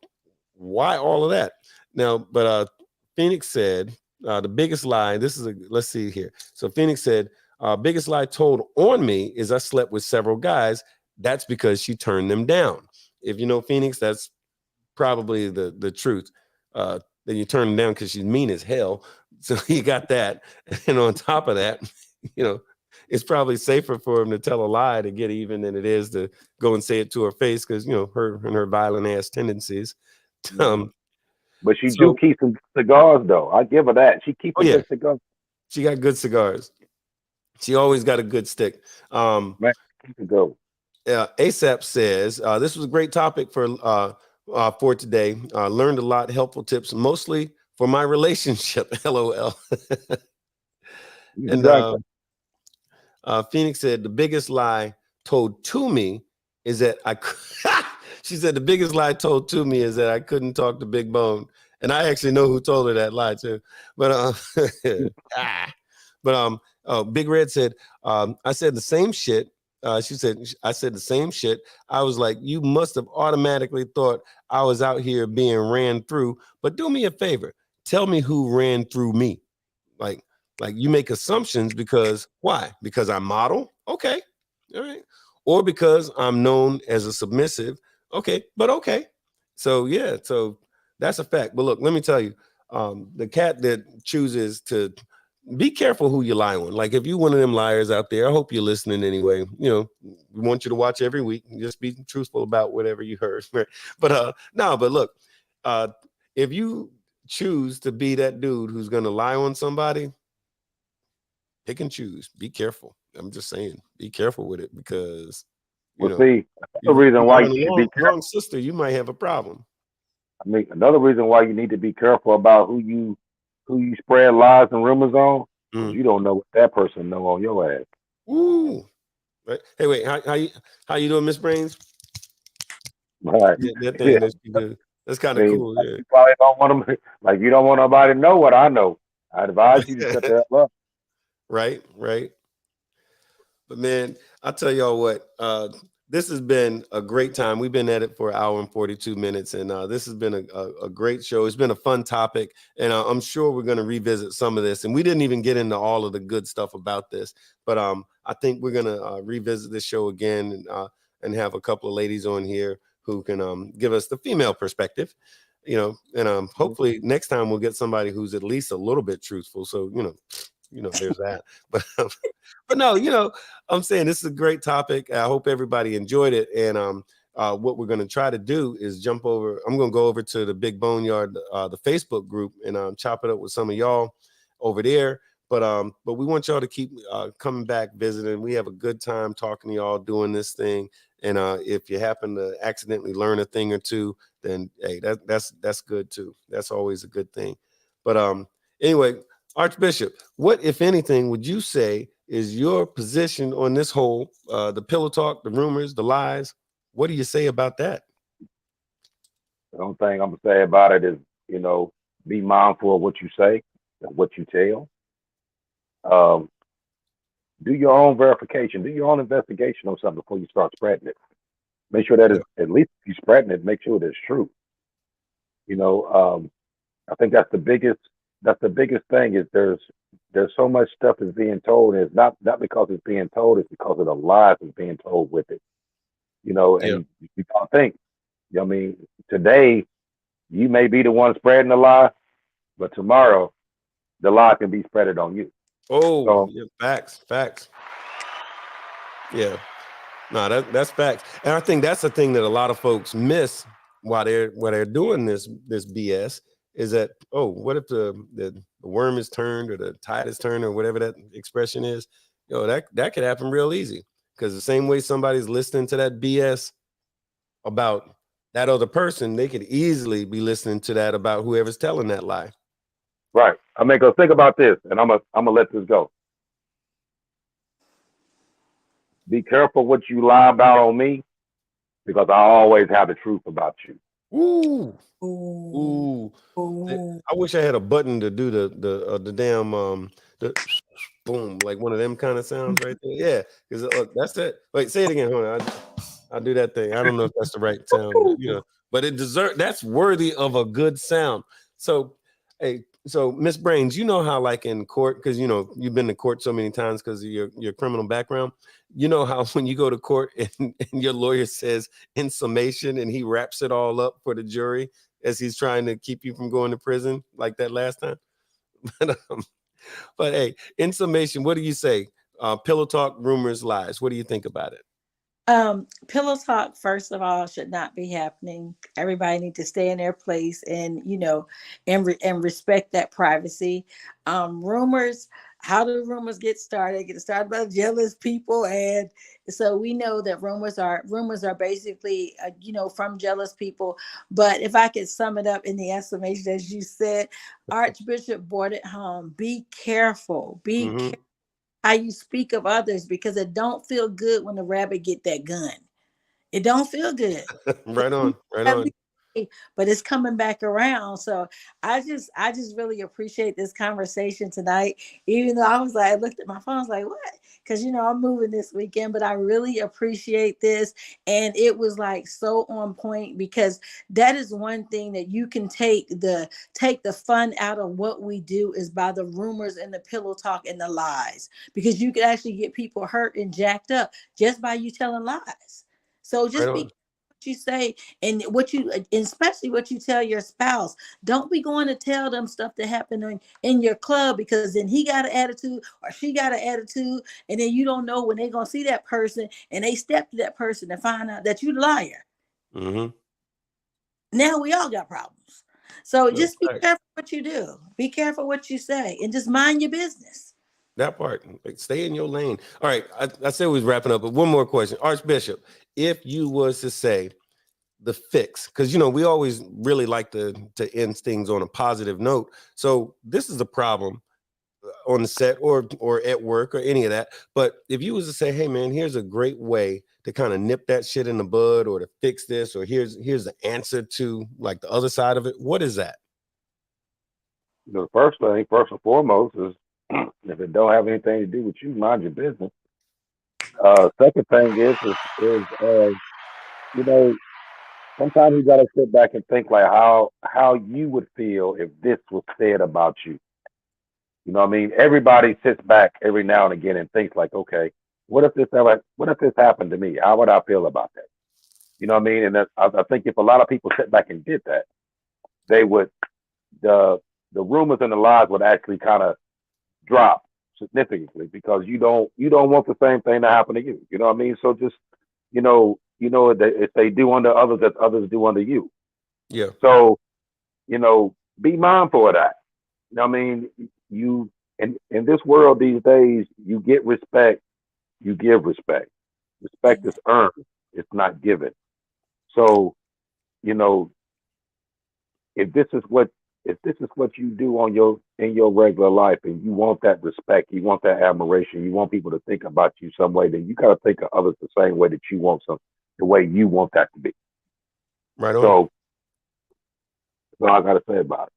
why all of that? Now, but Phoenix said the biggest lie. Let's see here. So Phoenix said, biggest lie told on me is I slept with several guys. That's because she turned them down. If you know Phoenix, that's probably the truth. Then you turn them down because she's mean as hell. So you got that. And on top of that, you know, it's probably safer for him to tell a lie to get even than it is to go and say it to her face because, you know, her and her violent ass tendencies. But she do So, keep some cigars, though. I give her that. She keeps oh a yeah, good cigar. she got good cigars. She always got a good stick. Man, keep it go. ASAP says, this was a great topic for today. Learned a lot, helpful tips, mostly for my relationship. LOL. And Exactly. Phoenix said, the biggest lie told to me is that she said, the biggest lie told to me is that I couldn't talk to Big Bone. And I actually know who told her that lie too. But, Big Red said, I said the same shit. She said, I said the same shit. I was like, you must have automatically thought I was out here being ran through, but do me a favor. Tell me who ran through me. Like you make assumptions because why? Because I model? Okay. All right. Or because I'm known as a submissive. Okay. But okay. So yeah, so that's a fact. But look, let me tell you, the cat that chooses to be careful who you lie on. Like if you're one of them liars out there, I hope you're listening anyway. You know, we want you to watch every week. Just be truthful about whatever you heard. But but look, if you choose to be that dude who's gonna lie on somebody, pick and choose. Be careful. I'm just saying, be careful with it because you know, See, if another reason you why lie you on need to the be careful. wrong sister, you might have a problem. I mean, another reason why you need to be careful about who you spread lies and rumors on, because you don't know what that person know on your ass. Ooh. Right. Hey, wait. How you doing, Miss Brains? Right. That Yeah. thing that you do. That's kind I of mean, cool. you probably don't want them, like you don't want nobody to know what I know. I advise you to shut Yeah. the hell up. Right. But man, I'll tell y'all what, this has been a great time. We've been at it for an hour and 42 minutes, and this has been a great show. It's been a fun topic, and I'm sure we're going to revisit some of this. And we didn't even get into all of the good stuff about this, but I think we're going to revisit this show again and have a couple of ladies on here who can give us the female perspective, you know, and hopefully next time we'll get somebody who's at least a little bit truthful. So, there's that. But no, I'm saying this is a great topic. I hope everybody enjoyed it. And what we're going to try to do is jump over. I'm going to go over to the Big BoneYard, the Facebook group, and chop it up with some of y'all over there. But we want y'all to keep coming back, visiting. We have a good time talking to y'all, doing this thing. And if you happen to accidentally learn a thing or two, then hey, that's good too. That's always a good thing. But anyway, Archbishop, what, if anything, would you say is your position on this whole, the pillow talk, the rumors, the lies? What do you say about that? The only thing I'm gonna say about it is, be mindful of what you say and what you tell. Um, do your own verification, do your own investigation on something before you start spreading it. Make sure that Yeah. at least if you're spreading it, make sure that it's true. I think that's the biggest thing is there's so much stuff is being told, and it's not because it's being told, it's because of the lies that's being told with it. Yeah. And you don't think, I mean, today you may be the one spreading the lie, but tomorrow the lie can be spreaded on you. Oh, So yeah, facts. Yeah. No, that's facts. And I think that's the thing that a lot of folks miss while they're doing this BS is that, oh, what if the worm is turned or the tide is turned or whatever that expression is? That could happen real easy. Because the same way somebody's listening to that BS about that other person, they could easily be listening to that about whoever's telling that lie. right. I mean, go think about this, and I'm gonna let this go. Be careful what you lie about on me, because I always have the truth about you. Ooh, Ooh, ooh. ooh. I wish I had a button to do the damn the boom, like one of them kind of sounds right there. Yeah, because that's it. Wait, say it again. Hold on. I do that thing. I don't know if that's the right sound, but it that's worthy of a good sound. So, hey, so Miss Brains, you know how like in court, because you've been to court so many times because of your criminal background. You know how when you go to court and your lawyer says in summation and he wraps it all up for the jury as he's trying to keep you from going to prison like that last time. But hey, in summation, what do you say? Pillow talk, rumors, lies. What do you think about it? Pillow talk, first of all, should not be happening. Everybody need to stay in their place and, and respect that privacy. Rumors, how do rumors get started? Get started by jealous people. And so we know that rumors are basically, from jealous people. But if I could sum it up in the estimation, as you said, Archbishop brought it home. Be careful. Be Hmm. careful how you speak of others, because it don't feel good when the rabbit get that gun. It don't feel good. Right on, right on. But it's coming back around. So I just really appreciate this conversation tonight. Even though I looked at my phone, I was like, what? Because I'm moving this weekend, but I really appreciate this. And it was like so on point, because that is one thing that you can take the fun out of what we do, is by the rumors and the pillow talk and the lies. Because you can actually get people hurt and jacked up just by you telling lies. So Right just be on. what you say, and especially what you tell your spouse. Don't be going to tell them stuff that happened in your club, because then he got an attitude or she got an attitude, and then you don't know when they're gonna see that person and they step to that person and find out that you the liar. Hmm. Now we all got problems. So No, just be fact. careful what you do. Be careful what you say, and just mind your business. That part. Like, stay in your lane. All right. I said we was wrapping up, but one more question. Archbishop, if you was to say the fix, because we always really like to end things on a positive note. So this is a problem on the set or at work or any of that. But if you was to say, hey man, here's a great way to kind of nip that shit in the bud, or to fix this, or here's the answer to like the other side of it, what is that? The first thing, first and foremost, is if it don't have anything to do with you, mind your business. Second thing is you know, sometimes you got to sit back and think like how you would feel if this was said about you. You know what I mean? Everybody sits back every now and again and thinks like, okay, what if this happened to me? How would I feel about that? You know what I mean? And I think if a lot of people sit back and did that, they would the the rumors and the lies would actually kind of drop significantly, because you don't want the same thing to happen to you. You know what I mean? So just if they do unto others that others do unto you. Yeah. So be mindful of that. You know what I mean? You in this world these days, you get respect, you give respect. Respect is earned, it's not given. So, you know, if this is what if this is what you do in your regular life, and you want that respect, you want that admiration, you want people to think about you some way, then you gotta think of others the same way that you want the way you want that to be. Right on. So that's all I gotta say about it.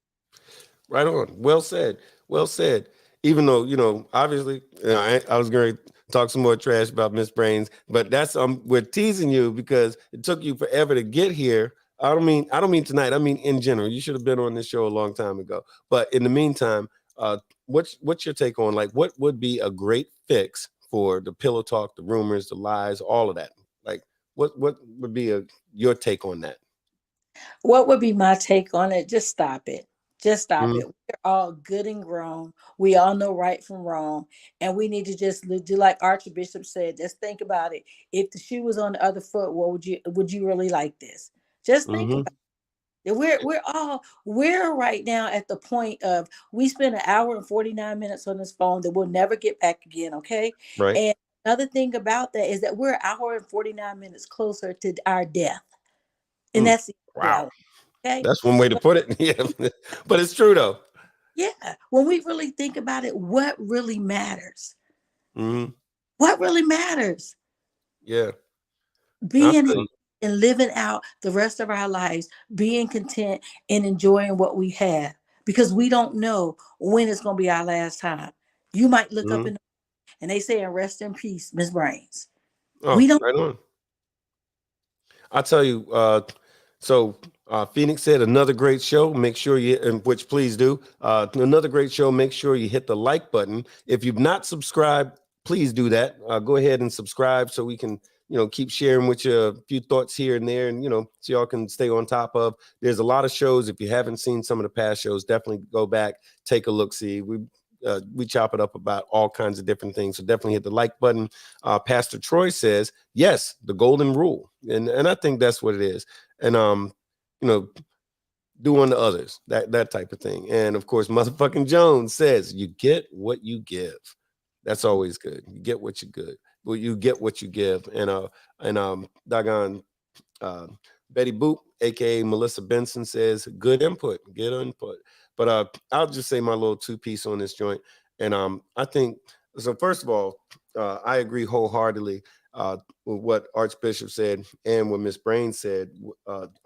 Right on. Well said. Well said. Even though, obviously, I was going to talk some more trash about Miss Brains, but that's we're teasing you because it took you forever to get here. I don't mean tonight. I mean in general. You should have been on this show a long time ago. But in the meantime, what's your take on like what would be a great fix for the pillow talk, the rumors, the lies, all of that? Like what would be your take on that? What would be my take on it? Just stop it. Just stop Mhm. it. We're all good and grown. We all know right from wrong. And we need to just do like Archbishop said. Just think about it. If the shoe was on the other foot, what would you really like this? Just think Mhm. about it. We're right now at the point of we spend an hour and 49 minutes on this phone that we'll never get back again. Okay. Right. And another thing about that is that we're an hour and 49 minutes closer to our death. And Mm. that's the Wow. reality. Okay. That's one way to put it. Yeah. But it's true though. Yeah, when we really think about it, what really matters? Hmm. What really matters? Yeah. I Being feel you. and living out the rest of our lives, being content and enjoying what we have, because we don't know when it's going to be our last time. You might look up Mhm. and they say, rest in peace, Miss Brains. Oh, We don't. right on. I'll tell you. Phoenix said another great show. Make sure you, and which please do. Another great show. Make sure you hit the like button. If you've not subscribed, please do that. Go ahead and subscribe so we can, keep sharing with you a few thoughts here and there, and so y'all can stay on top of. There's a lot of shows. If you haven't seen some of the past shows, definitely go back, take a look, see. We chop it up about all kinds of different things. So definitely hit the like button. Pastor Troy says, yes, the golden rule. And I think that's what it is. And, do unto others, that type of thing. And of course, motherfucking Jones says, you get what you give. That's always good. You get what you good. Well, you get what you give. And doggone Betty Boop, aka Melissa Benson, says good input. But I'll just say my little two-piece on this joint. And I think so. First of all, I agree wholeheartedly with what Archbishop said and what Miss Brain said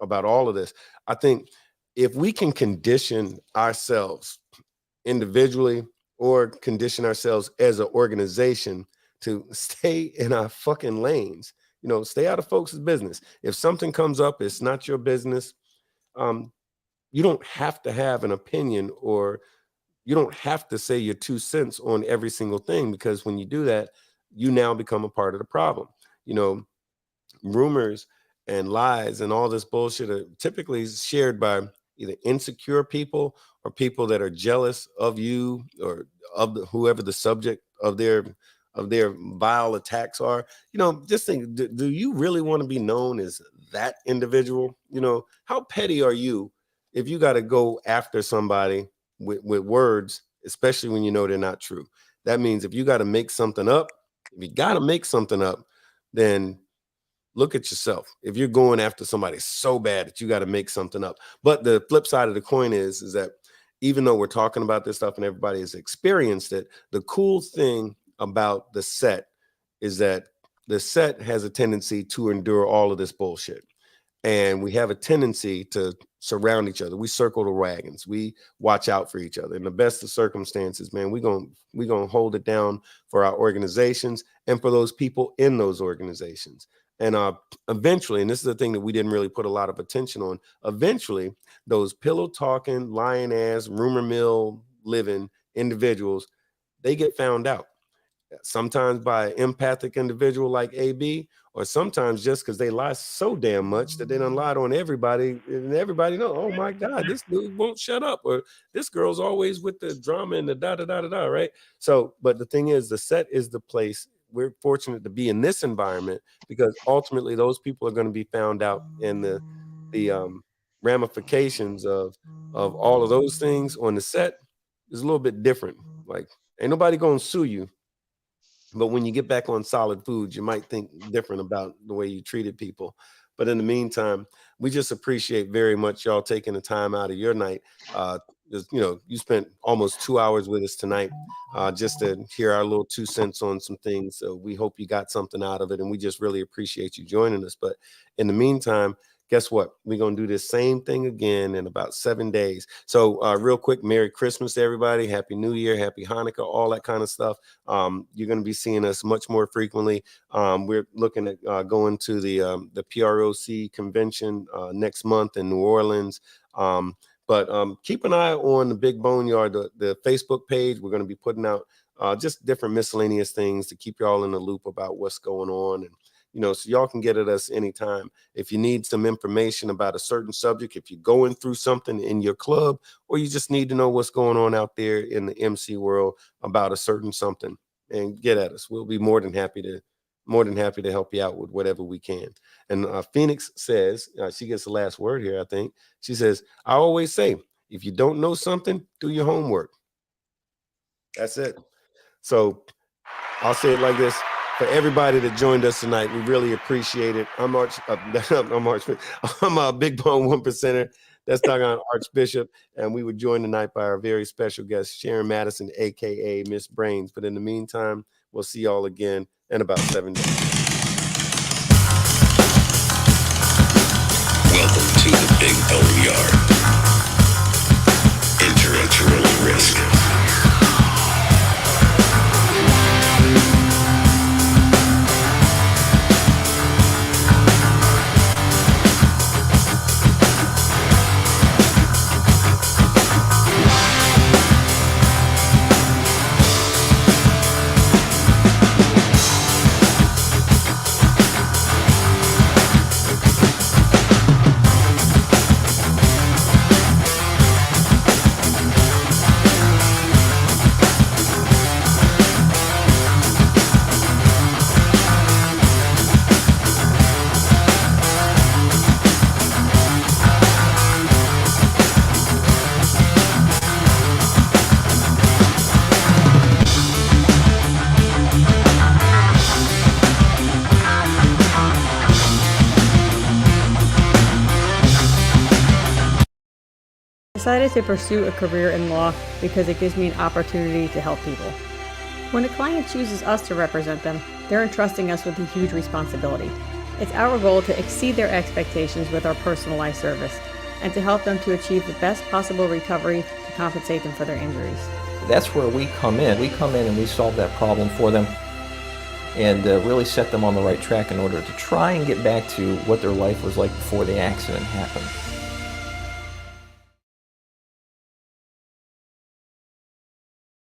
about all of this. I think if we can condition ourselves individually or condition ourselves as an organization to stay in our fucking lanes, stay out of folks' business. If something comes up, it's not your business. You don't have to have an opinion, or you don't have to say your 2 cents on every single thing, because when you do that, you now become a part of the problem. Rumors and lies and all this bullshit are typically shared by either insecure people or people that are jealous of you or of whoever the subject of their vile attacks are. Just think, do you really want to be known as that individual? How petty are you if you got to go after somebody with words, especially when they're not true? That means if you got to make something up, then look at yourself. If you're going after somebody so bad that you got to make something up. But the flip side of the coin is that even though we're talking about this stuff and everybody has experienced it, the cool thing about the set is that the set has a tendency to endure all of this bullshit. And we have a tendency to surround each other. We circle the wagons. We watch out for each other. In the best of circumstances, man, we're gonna hold it down for our organizations and for those people in those organizations. And eventually, and this is the thing that we didn't really put a lot of attention on, eventually those pillow talking, lying ass, rumor mill living individuals, they get found out. Sometimes by an empathic individual like AB, or sometimes just because they lie so damn much that they done lied on everybody, and everybody know, oh my God, this dude won't shut up, or this girl's always with the drama and the da-da-da-da-da, right? So, but the thing is, the set is the place. We're fortunate to be in this environment because ultimately those people are going to be found out, and the ramifications of all of those things on the set is a little bit different. Like, ain't nobody going to sue you. But when you get back on solid foods, you might think different about the way you treated people. But in the meantime, we just appreciate very much y'all taking the time out of your night. You spent almost 2 hours with us tonight just to hear our little 2 cents on some things. So we hope you got something out of it, and we just really appreciate you joining us. But in the meantime, guess what? We're going to do this same thing again in about 7 days. So real quick, Merry Christmas to everybody. Happy New Year, Happy Hanukkah, all that kind of stuff. You're going to be seeing us much more frequently. We're looking at going to the PROC convention next month in New Orleans. But keep an eye on the Big BoneYard, the Facebook page. We're going to be putting out just different miscellaneous things to keep y'all in the loop about what's going on. And so y'all can get at us anytime. If you need some information about a certain subject, if you're going through something in your club, or you just need to know what's going on out there in the MC world about a certain something, and get at us. We'll be more than happy to help you out with whatever we can. And Phoenix says, she gets the last word here, I think. She says, I always say, if you don't know something, do your homework. That's it. So I'll say it like this. For everybody that joined us tonight, we really appreciate it. I'm Big Bone 1%er. That's doggone Archbishop. And we were joined tonight by our very special guest, Sharon Madison, aka Miss Brains. But in the meantime, we'll see y'all again in about 7 days. Big BoneYard. Enter at your own risk. I decided to pursue a career in law because it gives me an opportunity to help people. When a client chooses us to represent them, they're entrusting us with a huge responsibility. It's our goal to exceed their expectations with our personalized service and to help them to achieve the best possible recovery to compensate them for their injuries. That's where we come in. We come in and we solve that problem for them and really set them on the right track in order to try and get back to what their life was like before the accident happened.